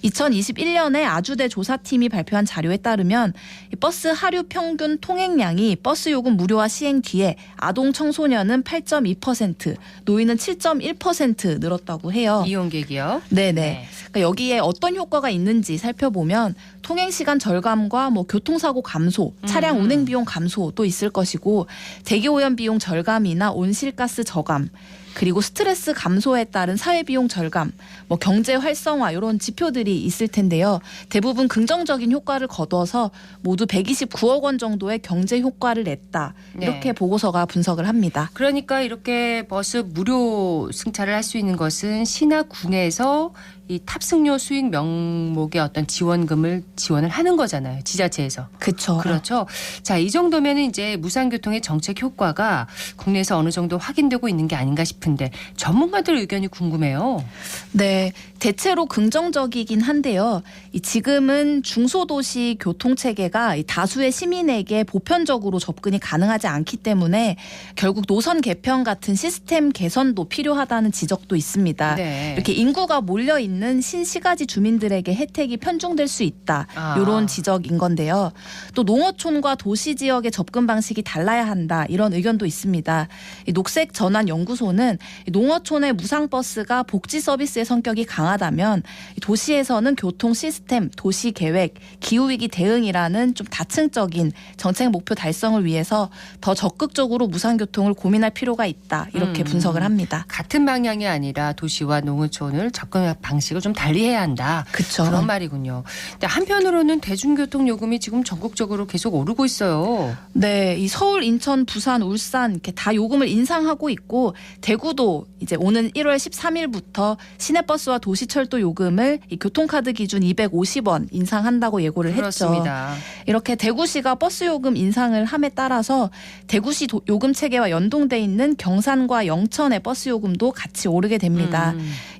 2021년에 아주대 조사팀이 발표한 자료에 따르면 이 버스 하루 평균 통행량이 버스 요금 무료화 시행 뒤에 아동 청소년은 8.2%, 노인은 7.1% 늘었다고 해요. 이용객이요? 네네. 그러니까 여기에 어떤 효과가 있는지 살펴보면 통행시간 절감과 교통사고 감소, 차량 운행 비용 감소도 있을 것이고 대기오염 비용 절감이나 온실가스 저감, 그리고 스트레스 감소에 따른 사회비용 절감, 경제 활성화 이런 지표들이 있을 텐데요. 대부분 긍정적인 효과를 거둬서 모두 129억 원 정도의 경제 효과를 냈다. 이렇게 네. 보고서가 분석을 합니다. 그러니까 이렇게 버스 무료 승차를 할 수 있는 것은 시나 군에서 이 탑승료 수익 명목의 어떤 지원금을 지원을 하는 거잖아요. 지자체에서. 그렇죠. 그렇죠. 자, 이 정도면 이제 무상교통의 정책 효과가 국내에서 어느 정도 확인되고 있는 게 아닌가 싶은데 전문가들 의견이 궁금해요. 네, 대체로 긍정적이긴 한데요. 지금은 중소도시 교통체계가 다수의 시민에게 보편적으로 접근이 가능하지 않기 때문에 결국 노선 개편 같은 시스템 개선도 필요하다는 지적도 있습니다. 네. 이렇게 인구가 몰려 있는 신시가지 주민들에게 혜택이 편중될 수 있다. 이런 지적인 건데요. 또 농어촌과 도시 지역의 접근 방식이 달라야 한다. 이런 의견도 있습니다. 녹색전환연구소는 농어촌의 무상버스가 복지 서비스의 성격이 강하다면 도시에서는 교통 시스템, 도시 계획, 기후위기 대응이라는 좀 다층적인 정책 목표 달성을 위해서 더 적극적으로 무상교통을 고민할 필요가 있다. 이렇게 분석을 합니다. 같은 방향이 아니라 도시와 농어촌을 접근 방식을 좀 달리해야 한다. 그렇죠. 그런 말이군요. 근데 한편으로는 대중교통 요금이 지금 전국적으로 계속 오르고 있어요. 네, 이 서울, 인천, 부산, 울산 이렇게 다 요금을 인상하고 있고 대구도 이제 오는 1월 13일부터 시내버스와 도시철도 요금을 이 교통카드 기준 250원 인상한다고 예고를 그렇습니다. 했죠. 이렇게 대구시가 버스 요금 인상을 함에 따라서 대구시 요금 체계와 연동돼 있는 경산과 영천의 버스 요금도 같이 오르게 됩니다.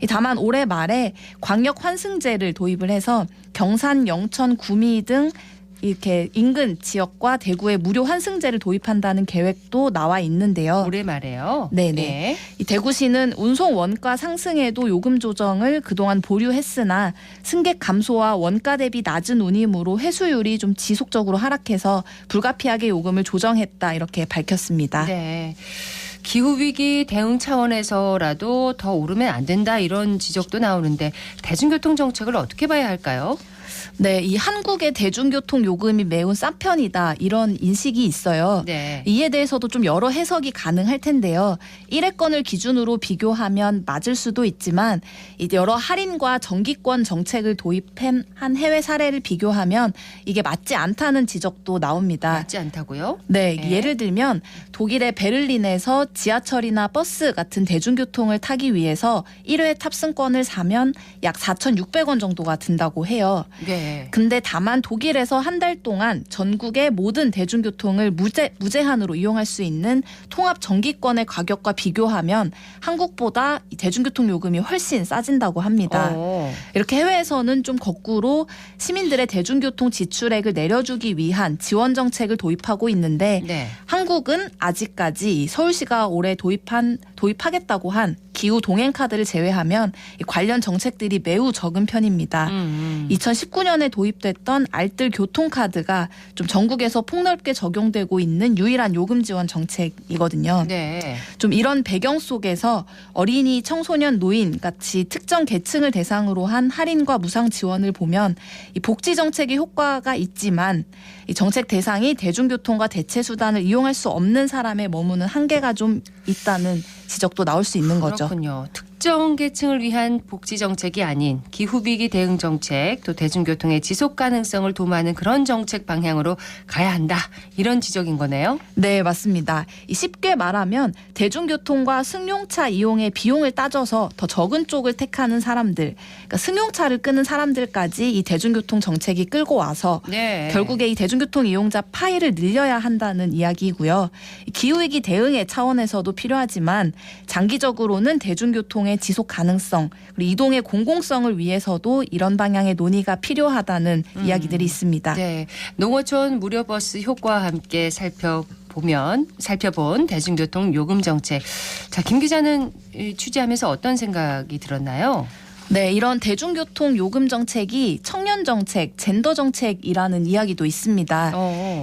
다만 올해 말에 광역 환승제를 도입을 해서 경산, 영천, 구미 등 이렇게 인근 지역과 대구에 무료 환승제를 도입한다는 계획도 나와 있는데요. 올해 말에요? 네네. 네. 이 대구시는 운송 원가 상승에도 요금 조정을 그동안 보류했으나 승객 감소와 원가 대비 낮은 운임으로 회수율이 좀 지속적으로 하락해서 불가피하게 요금을 조정했다 이렇게 밝혔습니다. 네. 기후위기 대응 차원에서라도 더 오르면 안 된다 이런 지적도 나오는데 대중교통 정책을 어떻게 봐야 할까요? 네, 이 한국의 대중교통 요금이 매우 싼 편이다 이런 인식이 있어요. 네. 이에 대해서도 좀 여러 해석이 가능할 텐데요. 1회권을 기준으로 비교하면 맞을 수도 있지만 이제 여러 할인과 정기권 정책을 도입한 해외 사례를 비교하면 이게 맞지 않다는 지적도 나옵니다. 맞지 않다고요? 네, 네. 예를 들면 독일의 베를린에서 지하철이나 버스 같은 대중교통을 타기 위해서 1회 탑승권을 사면 약 4,600원 정도가 든다고 해요. 네. 네. 근데 다만 독일에서 한 달 동안 전국의 모든 대중교통을 무제한으로 이용할 수 있는 통합 정기권의 가격과 비교하면 한국보다 이 대중교통 요금이 훨씬 싸진다고 합니다. 이렇게 해외에서는 좀 거꾸로 시민들의 대중교통 지출액을 내려주기 위한 지원 정책을 도입하고 있는데 네. 한국은 아직까지 서울시가 올해 도입하겠다고 한 기후 동행 카드를 제외하면 이 관련 정책들이 매우 적은 편입니다. 2019년에 도입됐던 알뜰 교통카드가 좀 전국에서 폭넓게 적용되고 있는 유일한 요금 지원 정책이거든요. 네. 좀 이런 배경 속에서 어린이, 청소년, 노인 같이 특정 계층을 대상으로 한 할인과 무상 지원을 보면 이 복지 정책의 효과가 있지만 이 정책 대상이 대중교통과 대체 수단을 이용할 수 없는 사람에 머무는 한계가 좀 있다는 지적도 나올 수 있는 거죠. 그렇군요. 특정 계층을 위한 복지 정책이 아닌 기후위기 대응 정책, 또 대중교통의 지속 가능성을 도모하는 그런 정책 방향으로 가야 한다. 이런 지적인 거네요. 네, 맞습니다. 쉽게 말하면 대중교통과 승용차 이용의 비용을 따져서 더 적은 쪽을 택하는 사람들, 그러니까 승용차를 끄는 사람들까지 이 대중교통 정책이 끌고 와서 네. 결국에 이 대중교통 이용자 파이를 늘려야 한다는 이야기이고요. 기후위기 대응의 차원에서도 필요하지만 장기적으로는 대중교통의 지속 가능성, 그리고 이동의 공공성을 위해서도 이런 방향의 논의가 필요하다는 이야기들이 있습니다. 네. 농어촌 무료버스 효과와 함께 살펴본 대중교통 요금 정책. 자, 김 기자는 취재하면서 어떤 생각이 들었나요? 네, 이런 대중교통 요금 정책이 청년 정책, 젠더 정책이라는 이야기도 있습니다.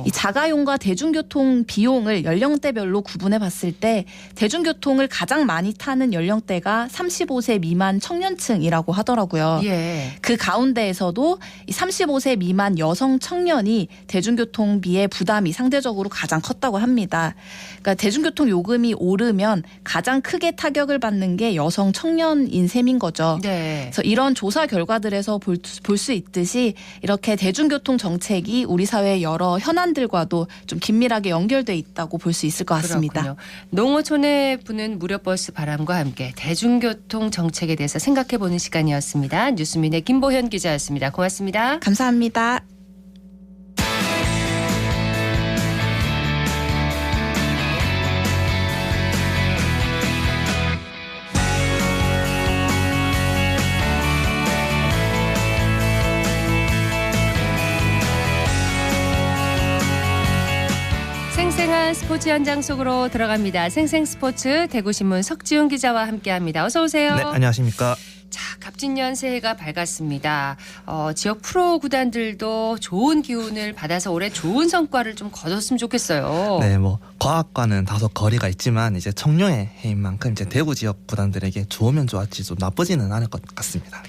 이 자가용과 대중교통 비용을 연령대별로 구분해 봤을 때 대중교통을 가장 많이 타는 연령대가 35세 미만 청년층이라고 하더라고요. 예. 그 가운데에서도 이 35세 미만 여성 청년이 대중교통비의 부담이 상대적으로 가장 컸다고 합니다. 그러니까 대중교통 요금이 오르면 가장 크게 타격을 받는 게 여성 청년인 셈인 거죠. 네. 그래서 이런 조사 결과들에서 볼 수 있듯이 이렇게 대중교통 정책이 우리 사회의 여러 현안들과도 좀 긴밀하게 연결돼 있다고 볼 수 있을 것 같습니다. 그렇군요. 농어촌에 부는 무료버스 바람과 함께 대중교통 정책에 대해서 생각해보는 시간이었습니다. 뉴스민의 김보현 기자였습니다. 고맙습니다. 감사합니다. 생생한 스포츠 현장 속으로 들어갑니다. 생생스포츠 대구신문 석지훈 기자와 함께합니다. 어서 오세요. 네, 안녕하십니까. 자, 갑진년 새해가 밝았습니다. 지역 프로 구단들도 좋은 기운을 받아서 올해 좋은 성과를 좀 거뒀으면 좋겠어요. 네, 과학과는 다소 거리가 있지만 이제 청룡의 해인 만큼 이제 대구 지역 구단들에게 좋으면 좋았지 좀 나쁘지는 않을 것 같습니다.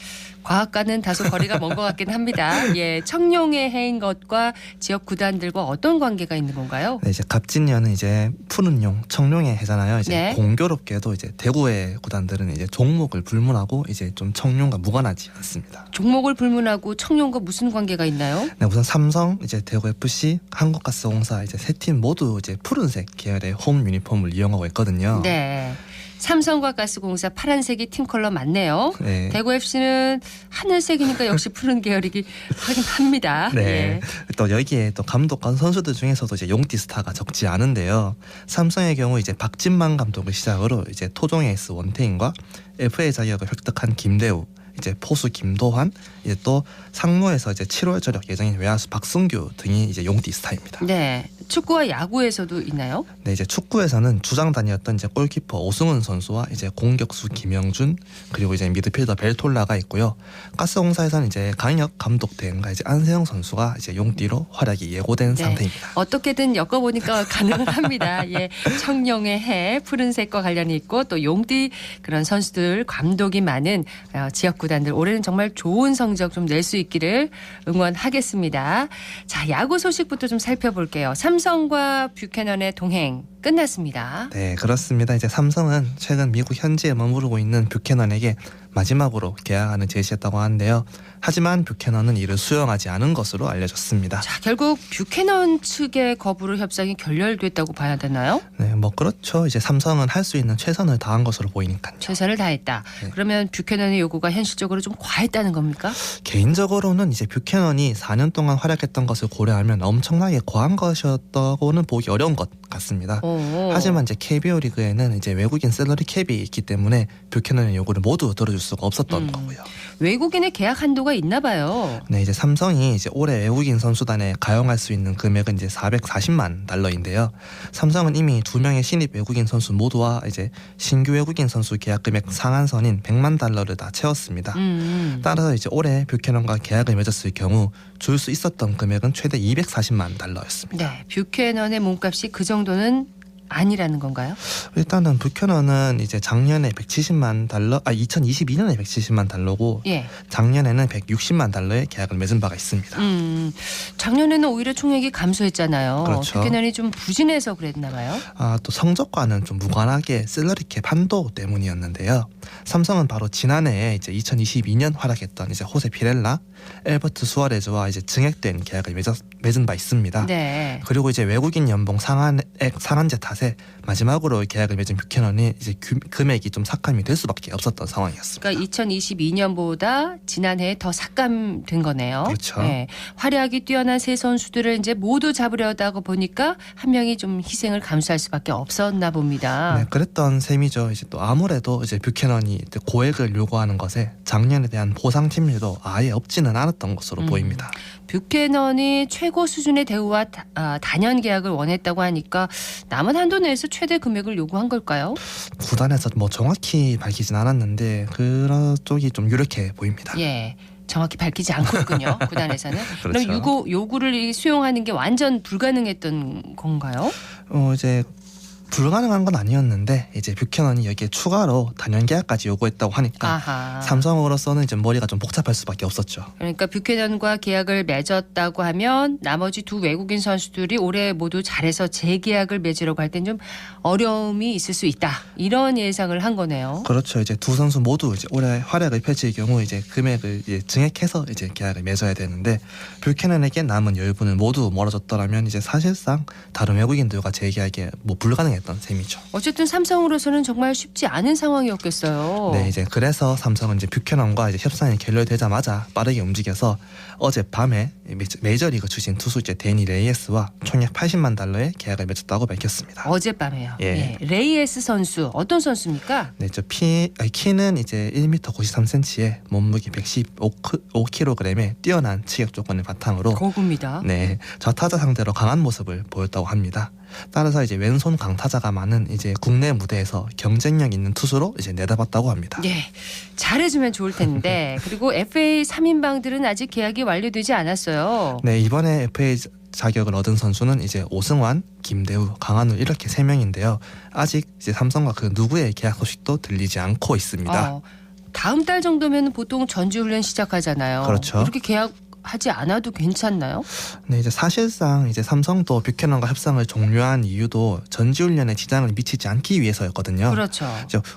과학과는 다소 거리가 먼 것 같긴 합니다. 예, 청룡의 해인 것과 지역 구단들과 어떤 관계가 있는 건가요? 네, 이제 갑진년은 이제 푸른 용 청룡의 해잖아요. 이제 네. 공교롭게도 이제 대구의 구단들은 이제 종목을 불문하고 이제 좀 청룡과 무관하지 않습니다. 종목을 불문하고 청룡과 무슨 관계가 있나요? 네, 우선 삼성, 이제 대구 FC, 한국가스공사 이제 세 팀 모두 이제 푸른색 계열의 홈 유니폼을 이용하고 있거든요. 네. 삼성과 가스공사 파란색이 팀 컬러 맞네요. 네. 대구 FC는 하늘색이니까 역시 푸른 계열이긴 하긴 합니다. 네. 예. 또 여기에 또 감독과 선수들 중에서도 이제 용띠 스타가 적지 않은데요. 삼성의 경우 이제 박진만 감독을 시작으로 이제 토종의 에이스 원태인과 FA 자격을 획득한 김대우, 이제 포수 김도환, 이제 또 상무에서 이제 7월 저력 예정인 외야수 박승규 등이 이제 용띠 스타입니다. 네. 축구와 야구에서도 있나요? 네, 이제 축구에서는 주장단이었던 이제 골키퍼 오승훈 선수와 이제 공격수 김영준, 그리고 이제 미드필더 벨톨라가 있고요. 가스공사에서는 이제 강력 감독 대행과 이제 안세영 선수가 이제 용띠로 활약이 예고된 네. 상태입니다. 어떻게든 엮어보니까 가능은 합니다. 예, 청룡의 해 푸른색과 관련이 있고 또 용띠 그런 선수들 감독이 많은 지역 구단들 올해는 정말 좋은 성적 좀 낼 수 있기를 응원하겠습니다. 자, 야구 소식부터 좀 살펴볼게요. 삼성과 뷰캐넌의 동행 끝났습니다. 네, 그렇습니다. 이제 삼성은 최근 미국 현지에 머무르고 있는 뷰캐넌에게 마지막으로 계약안을 제시했다고 하는데요. 하지만 뷰캐넌은 이를 수용하지 않은 것으로 알려졌습니다. 자, 결국 뷰캐넌 측의 거부로 협상이 결렬됐다고 봐야 되나요? 네, 뭐 그렇죠. 이제 삼성은 할 수 있는 최선을 다한 것으로 보이니까요. 최선을 다했다. 네. 그러면 뷰캐넌의 요구가 현실적으로 좀 과했다는 겁니까? 개인적으로는 이제 뷰캐넌이 4년 동안 활약했던 것을 고려하면 엄청나게 과한 것이었다고는 보기 어려운 것 같습니다. 하지만 이제 KBO 리그에는 이제 외국인 셀러리 캡이 있기 때문에 뷰캐넌의 요구를 모두 들어줄 수가 없었던 거고요. 외국인의 계약 한도가 있나 봐요. 네, 이제 삼성이 이제 올해 외국인 선수단에 가용할 수 있는 금액은 이제 440만 달러인데요. 삼성은 이미 2명의 신입 외국인 선수 모두와 이제 신규 외국인 선수 계약 금액 상한선인 100만 달러를 다 채웠습니다. 따라서 이제 올해 뷰캐넌과 계약을 맺었을 경우 줄 수 있었던 금액은 최대 240만 달러였습니다. 네, 뷰캐넌의 몸값이 그 정도는 아니라는 건가요? 일단은 뷰캐넌은 이제 작년에 170만 달러, 2022년에 170만 달러고 예. 작년에는 160만 달러의 계약을 맺은 바가 있습니다. 작년에는 오히려 총액이 감소했잖아요. 그렇죠. 뷰캐넌이 좀 부진해서 그랬나 봐요. 또 성적과는 좀 무관하게 셀러리캡 한도 때문이었는데요. 삼성은 바로 지난해에 이제 2022년 활약했던 이제 호세 피렐라, 엘버트 수아레즈와 이제 증액된 계약을 맺은 바 있습니다. 네. 그리고 이제 외국인 연봉 상한제 탓에 마지막으로 계약을 맺은 뷰캐넌이 이제 금액이 좀 삭감이 될 수밖에 없었던 상황이었습니다. 그러니까 2022년보다 지난해에 더 삭감된 거네요. 그렇죠. 네. 활약이 뛰어난 세 선수들을 이제 모두 잡으려다가 보니까 한 명이 좀 희생을 감수할 수밖에 없었나 봅니다. 네, 그랬던 셈이죠. 이제 또 아무래도 이제 뷰캐넌이 고액을 요구하는 것에 작년에 대한 보상 팀들도 아예 없지는 않았던 것으로 보입니다. 뷰캐넌이 최고 수준의 대우와 단연 계약을 원했다고 하니까 남은 한도 내에서 최대 금액을 요구한 걸까요? 구단에서 뭐 정확히 밝히진 않았는데 그런 쪽이 좀 유력해 보입니다. 예. 정확히 밝히지 않고 있군요. 구단에서는. 그렇죠. 그럼 요구를 수용하는 게 완전 불가능했던 건가요? 이제 불가능한 건 아니었는데 이제 뷰캐넌이 여기에 추가로 단연 계약까지 요구했다고 하니까 아하. 삼성으로서는 이제 머리가 좀 복잡할 수밖에 없었죠. 그러니까 뷰캐넌과 계약을 맺었다고 하면 나머지 두 외국인 선수들이 올해 모두 잘해서 재계약을 맺으려고 할 땐 좀 어려움이 있을 수 있다. 이런 예상을 한 거네요. 그렇죠. 이제 두 선수 모두 이제 올해 활약을 펼칠 경우 이제 금액을 이제 증액해서 이제 계약을 맺어야 되는데 뷰캐넌에게 남은 여유분을 모두 멀어졌더라면 이제 사실상 다른 외국인들과 재계약이 뭐 불가능했던 셈이죠. 어쨌든 삼성으로서는 정말 쉽지 않은 상황이었겠어요. 네, 이제 그래서 삼성은 이제 뷰캐넌과 이제 협상이 결렬되자마자 빠르게 움직여서 어젯밤에 메이저리그 출신 투수 이제 데니 레이에스와 총액 80만 달러의 계약을 맺었다고 밝혔습니다. 어젯밤에요. 예. 예. 레이에스 선수 어떤 선수입니까? 네, 키는 이제 1m 93cm에 몸무게 115kg에 뛰어난 치격 조건을 바탕으로 고구입니다. 네, 좌타자 상대로 강한 모습을 보였다고 합니다. 따라서 이제 왼손 강타자가 많은 이제 국내 무대에서 경쟁력 있는 투수로 이제 내다봤다고 합니다. 예, 잘해주면 좋을 텐데 그리고 FA 3인방들은 아직 계약이 완료되지 않았어요. 네, 이번에 FA 자격을 얻은 선수는 이제 오승환, 김대우, 강한우 이렇게 3명인데요. 아직 이제 삼성과 그 누구의 계약 소식도 들리지 않고 있습니다. 다음 달 정도면 보통 전지훈련 시작하잖아요. 그렇죠. 그렇게 계약하지 않아도 괜찮나요? 네, 이제 사실상 이제 삼성도 뷰캐넌과 협상을 종료한 이유도 전지훈련에 지장을 미치지 않기 위해서였거든요. 그렇죠.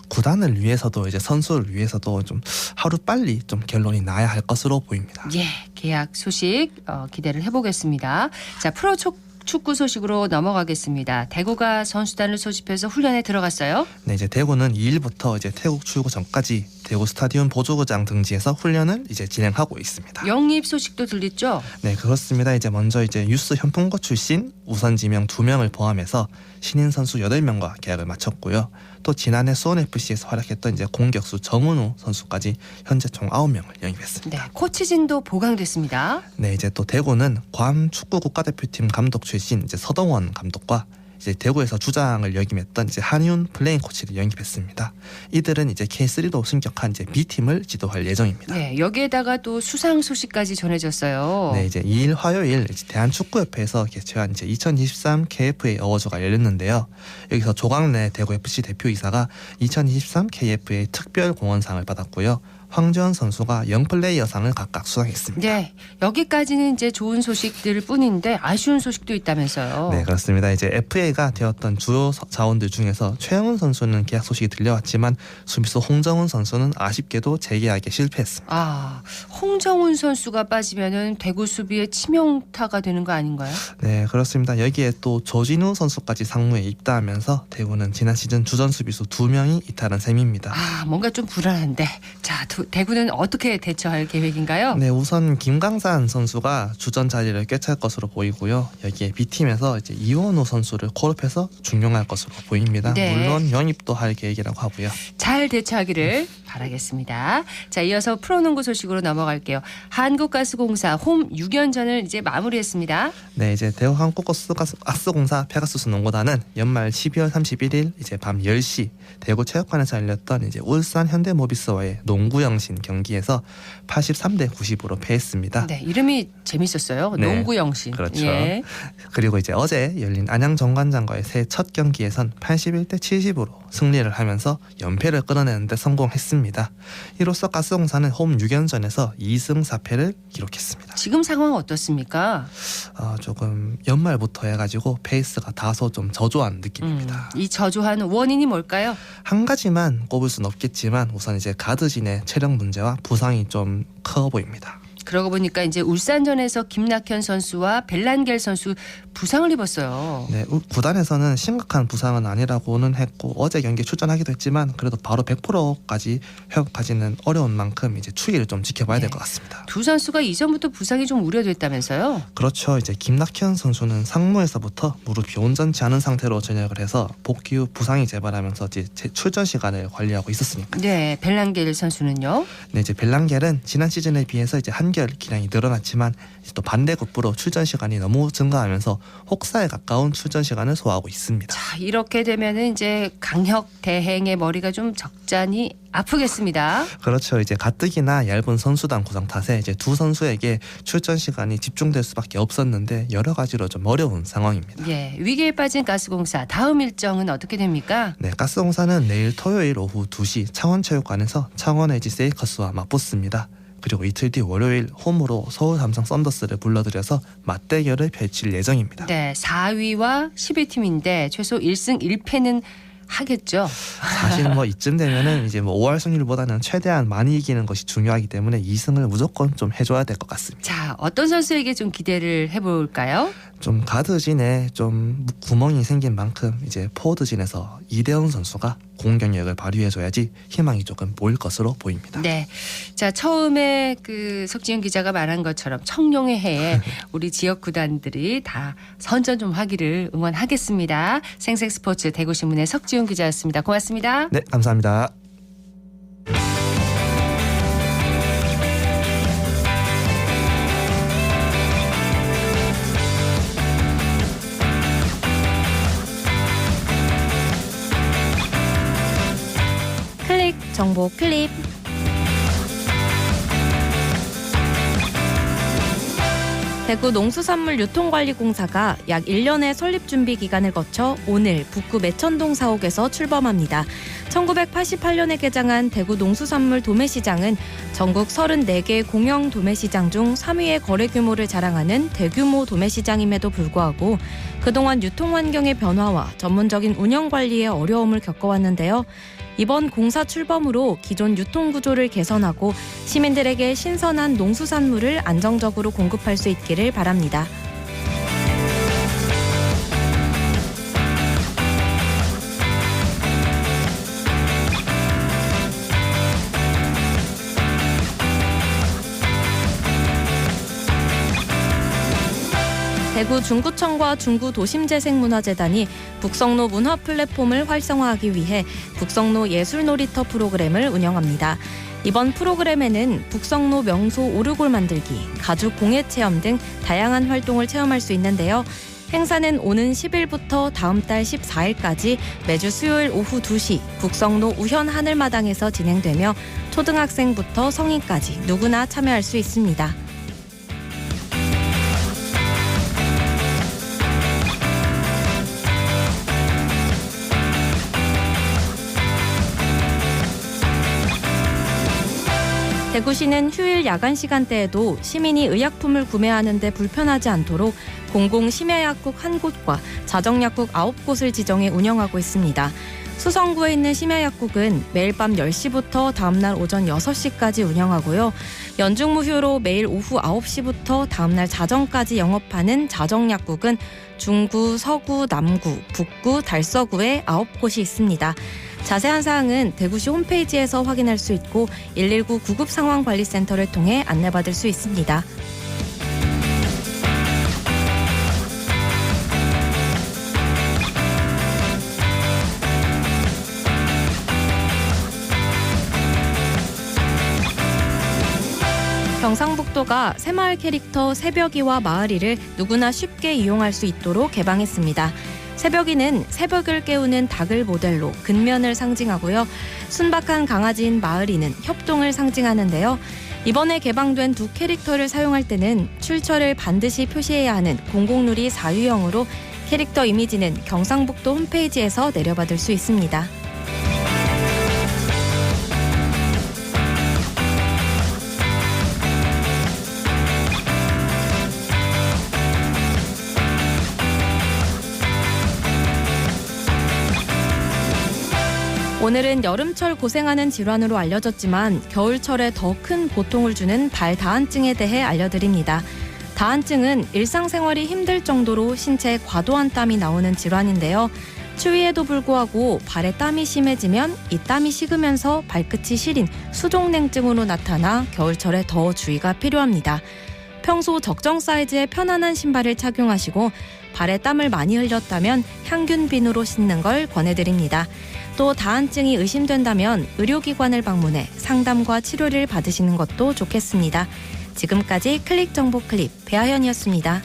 구단을 위해서도 이제 선수를 위해서도 좀 하루 빨리 좀 결론이 나야 할 것으로 보입니다. 예, 계약 소식 기대를 해보겠습니다. 자, 프로 축구 소식으로 넘어가겠습니다. 대구가 선수단을 소집해서 훈련에 들어갔어요. 네, 이제 대구는 2일부터 이제 태국 출구 전까지 대구 스타디움 보조구장 등지에서 훈련을 이제 진행하고 있습니다. 영입 소식도 들렸죠? 네, 그렇습니다. 이제 먼저 이제 유스 현풍고 출신 우선 지명 2명을 포함해서 신인 선수 8명과 계약을 마쳤고요. 또 지난해 수원FC에서 활약했던 이제 공격수 정은우 선수까지 현재 총 9명을 영입했습니다. 네, 코치진도 보강됐습니다. 네, 이제 또 대구는 괌 축구 국가대표팀 감독 출신 이제 서동원 감독과 이제 대구에서 주장을 역임했던 이제 한윤 플레잉 코치를 영입했습니다. 이들은 이제 K3로 승격한 이제 B팀을 지도할 예정입니다. 네, 여기에다가 또 수상 소식까지 전해졌어요. 네, 이제 2일 화요일 대한축구협회에서 개최한 이제 2023 KFA 어워즈가 열렸는데요. 여기서 조광래 대구 FC 대표이사가 2023 KFA 특별 공헌상을 받았고요. 황재원 선수가 0플레이어상을 각각 수상했습니다. 네, 여기까지는 이제 좋은 소식들 뿐인데 아쉬운 소식도 있다면서요. 네, 그렇습니다. 이제 FA가 되었던 주요 자원들 중에서 최영훈 선수는 계약 소식이 들려왔지만 수비수 홍정훈 선수는 아쉽게도 재계약에 실패했습니다. 아, 홍정훈 선수가 빠지면은 대구 수비의 치명타가 되는 거 아닌가요? 네, 그렇습니다. 여기에 또 조진우 선수까지 상무에 입단하면서 대구는 지난 시즌 주전 수비수 2명이 이탈한 셈입니다. 아, 뭔가 좀 불안한데. 자, 대구는 어떻게 대처할 계획인가요? 네, 우선 김강산 선수가 주전 자리를 꿰찰 것으로 보이고요. 여기에 B팀에서 이제 이원우 선수를 콜업해서 중용할 것으로 보입니다. 네. 물론 영입도 할 계획이라고 하고요. 잘 대처하기를 바라겠습니다. 자, 이어서 프로농구 소식으로 넘어갈게요. 한국가스공사 홈 6연전을 이제 마무리했습니다. 네, 이제 대구 한국가스공사 페가수스 농구단은 연말 12월 31일 이제 밤 10시 대구 체육관에서 열렸던 이제 울산 현대모비스와의 농구영신 경기에서 83대 90으로 패했습니다. 네, 이름이 재밌었어요. 네, 농구영신. 그렇죠. 예. 그리고 이제 어제 열린 안양 정관장과의 새 첫 경기에선 81대 70으로 승리를 하면서 연패를 끊어내는데 성공했습니다. 이로써 가스공사는 홈 6연전에서 2승 4패를 기록했습니다. 지금 상황 어떻습니까? 조금 연말부터 해가지고 페이스가 다소 좀 저조한 느낌입니다. 이 저조한 원인이 뭘까요? 한 가지만 꼽을 수는 없겠지만 우선 이제 가드진의 체력 문제와 부상이 좀 커 보입니다. 그러고 보니까 이제 울산전에서 김낙현 선수와 벨란겔 선수 부상을 입었어요. 네, 구단에서는 심각한 부상은 아니라고는 했고 어제 경기에 출전하기도 했지만 그래도 바로 100%까지 회복하지는 어려운 만큼 이제 추이를 좀 지켜봐야 될 것 같습니다. 두 선수가 이전부터 부상이 좀 우려됐다면서요? 그렇죠. 이제 김낙현 선수는 상무에서부터 무릎이 온전치 않은 상태로 전역을 해서 복귀 후 부상이 재발하면서 이제 출전 시간을 관리하고 있었으니까요. 네, 벨란겔 선수는요? 네, 이제 벨란겔은 지난 시즌에 비해서 이제 한결 기량이 늘어났지만 이제 또 반대급부로 출전 시간이 너무 증가하면서 혹사에 가까운 출전 시간을 소화하고 있습니다. 자, 이렇게 되면은 이제 강혁 대행의 머리가 좀 적잖이 아프겠습니다. 그렇죠. 이제 가뜩이나 얇은 선수단 구성 탓에 이제 두 선수에게 출전 시간이 집중될 수밖에 없었는데 여러 가지로 좀 어려운 상황입니다. 예, 위기에 빠진 가스공사 다음 일정은 어떻게 됩니까? 네, 가스공사는 내일 토요일 오후 2시 창원체육관에서 창원 LG 세이커스와 맞붙습니다. 그리고 이틀 뒤 월요일 홈으로 서울 삼성 썬더스를 불러들여서 맞대결을 펼칠 예정입니다. 네, 4위와 12팀인데 최소 1승 1패는 하겠죠. 사실 뭐 이쯤 되면은 이제 뭐 5할 승률보다는 최대한 많이 이기는 것이 중요하기 때문에 2승을 무조건 좀 해줘야 될 것 같습니다. 자, 어떤 선수에게 좀 기대를 해볼까요? 좀 가드진에 좀 구멍이 생긴 만큼 이제 포워드진에서 이대훈 선수가 공격력을 발휘해줘야지 희망이 조금 보일 것으로 보입니다. 네, 자 처음에 그 석지윤 기자가 말한 것처럼 청룡의 해에 우리 지역 구단들이 다 선전 좀 하기를 응원하겠습니다. 생생스포츠 대구신문의 석지윤 기자였습니다. 고맙습니다. 네, 감사합니다. 정보 클립. 대구 농수산물유통관리공사가 약 1년의 설립 준비 기간을 거쳐 오늘 북구 매천동 사옥에서 출범합니다. 1988년에 개장한 대구 농수산물 도매시장은 전국 34개 공영 도매시장 중 3위의 거래 규모를 자랑하는 대규모 도매시장임에도 불구하고 그동안 유통환경의 변화와 전문적인 운영관리에 어려움을 겪어왔는데요. 이번 공사 출범으로 기존 유통구조를 개선하고 시민들에게 신선한 농수산물을 안정적으로 공급할 수 있기를 바랍니다. 대구 중구청과 중구도심재생문화재단이 북성로 문화 플랫폼을 활성화하기 위해 북성로 예술놀이터 프로그램을 운영합니다. 이번 프로그램에는 북성로 명소 오르골 만들기, 가죽 공예 체험 등 다양한 활동을 체험할 수 있는데요. 행사는 오는 10일부터 다음 달 14일까지 매주 수요일 오후 2시 북성로 우현 하늘마당에서 진행되며 초등학생부터 성인까지 누구나 참여할 수 있습니다. 대구시는 휴일 야간 시간대에도 시민이 의약품을 구매하는 데 불편하지 않도록 공공 심야약국 1곳과 자정약국 9곳을 지정해 운영하고 있습니다. 수성구에 있는 심야약국은 매일 밤 10시부터 다음날 오전 6시까지 운영하고요. 연중무휴로 매일 오후 9시부터 다음날 자정까지 영업하는 자정약국은 중구, 서구, 남구, 북구, 달서구에 9곳이 있습니다. 자세한 사항은 대구시 홈페이지에서 확인할 수 있고 119 구급상황관리센터를 통해 안내받을 수 있습니다. 경상북도가 새마을 캐릭터 새벽이와 마을이를 누구나 쉽게 이용할 수 있도록 개방했습니다. 새벽이는 새벽을 깨우는 닭을 모델로 근면을 상징하고요. 순박한 강아지인 마을이는 협동을 상징하는데요. 이번에 개방된 두 캐릭터를 사용할 때는 출처를 반드시 표시해야 하는 공공누리 사유형으로 캐릭터 이미지는 경상북도 홈페이지에서 내려받을 수 있습니다. 오늘은 여름철 고생하는 질환으로 알려졌지만 겨울철에 더 큰 고통을 주는 발 다한증에 대해 알려드립니다. 다한증은 일상생활이 힘들 정도로 신체에 과도한 땀이 나오는 질환인데요. 추위에도 불구하고 발에 땀이 심해지면 이 땀이 식으면서 발끝이 시린 수족냉증으로 나타나 겨울철에 더 주의가 필요합니다. 평소 적정 사이즈의 편안한 신발을 착용하시고 발에 땀을 많이 흘렸다면 향균 비누로 씻는 걸 권해드립니다. 또 다한증이 의심된다면 의료기관을 방문해 상담과 치료를 받으시는 것도 좋겠습니다. 지금까지 클릭 정보 클립 배아현이었습니다.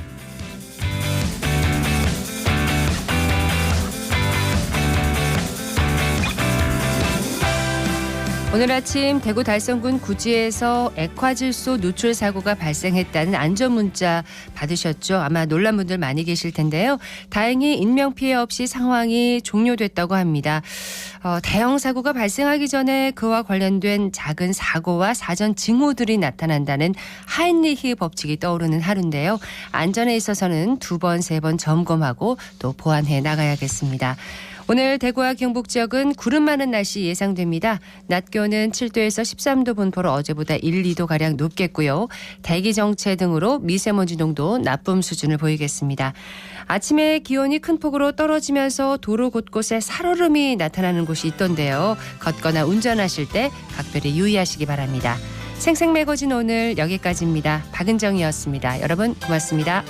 오늘 아침 대구 달성군 구지에서 액화질소 누출 사고가 발생했다는 안전문자 받으셨죠? 아마 놀란 분들 많이 계실 텐데요. 다행히 인명피해 없이 상황이 종료됐다고 합니다. 대형 사고가 발생하기 전에 그와 관련된 작은 사고와 사전 징후들이 나타난다는 하인리히 법칙이 떠오르는 하루인데요. 안전에 있어서는 2번, 3번 점검하고 또 보완해 나가야겠습니다. 오늘 대구와 경북 지역은 구름 많은 날씨 예상됩니다. 낮 기온은 7도에서 13도 분포로 어제보다 1, 2도가량 높겠고요. 대기 정체 등으로 미세먼지 농도 나쁨 수준을 보이겠습니다. 아침에 기온이 큰 폭으로 떨어지면서 도로 곳곳에 살얼음이 나타나는 곳이 있던데요. 걷거나 운전하실 때 각별히 유의하시기 바랍니다. 생생매거진 오늘 여기까지입니다. 박은정이었습니다. 여러분 고맙습니다.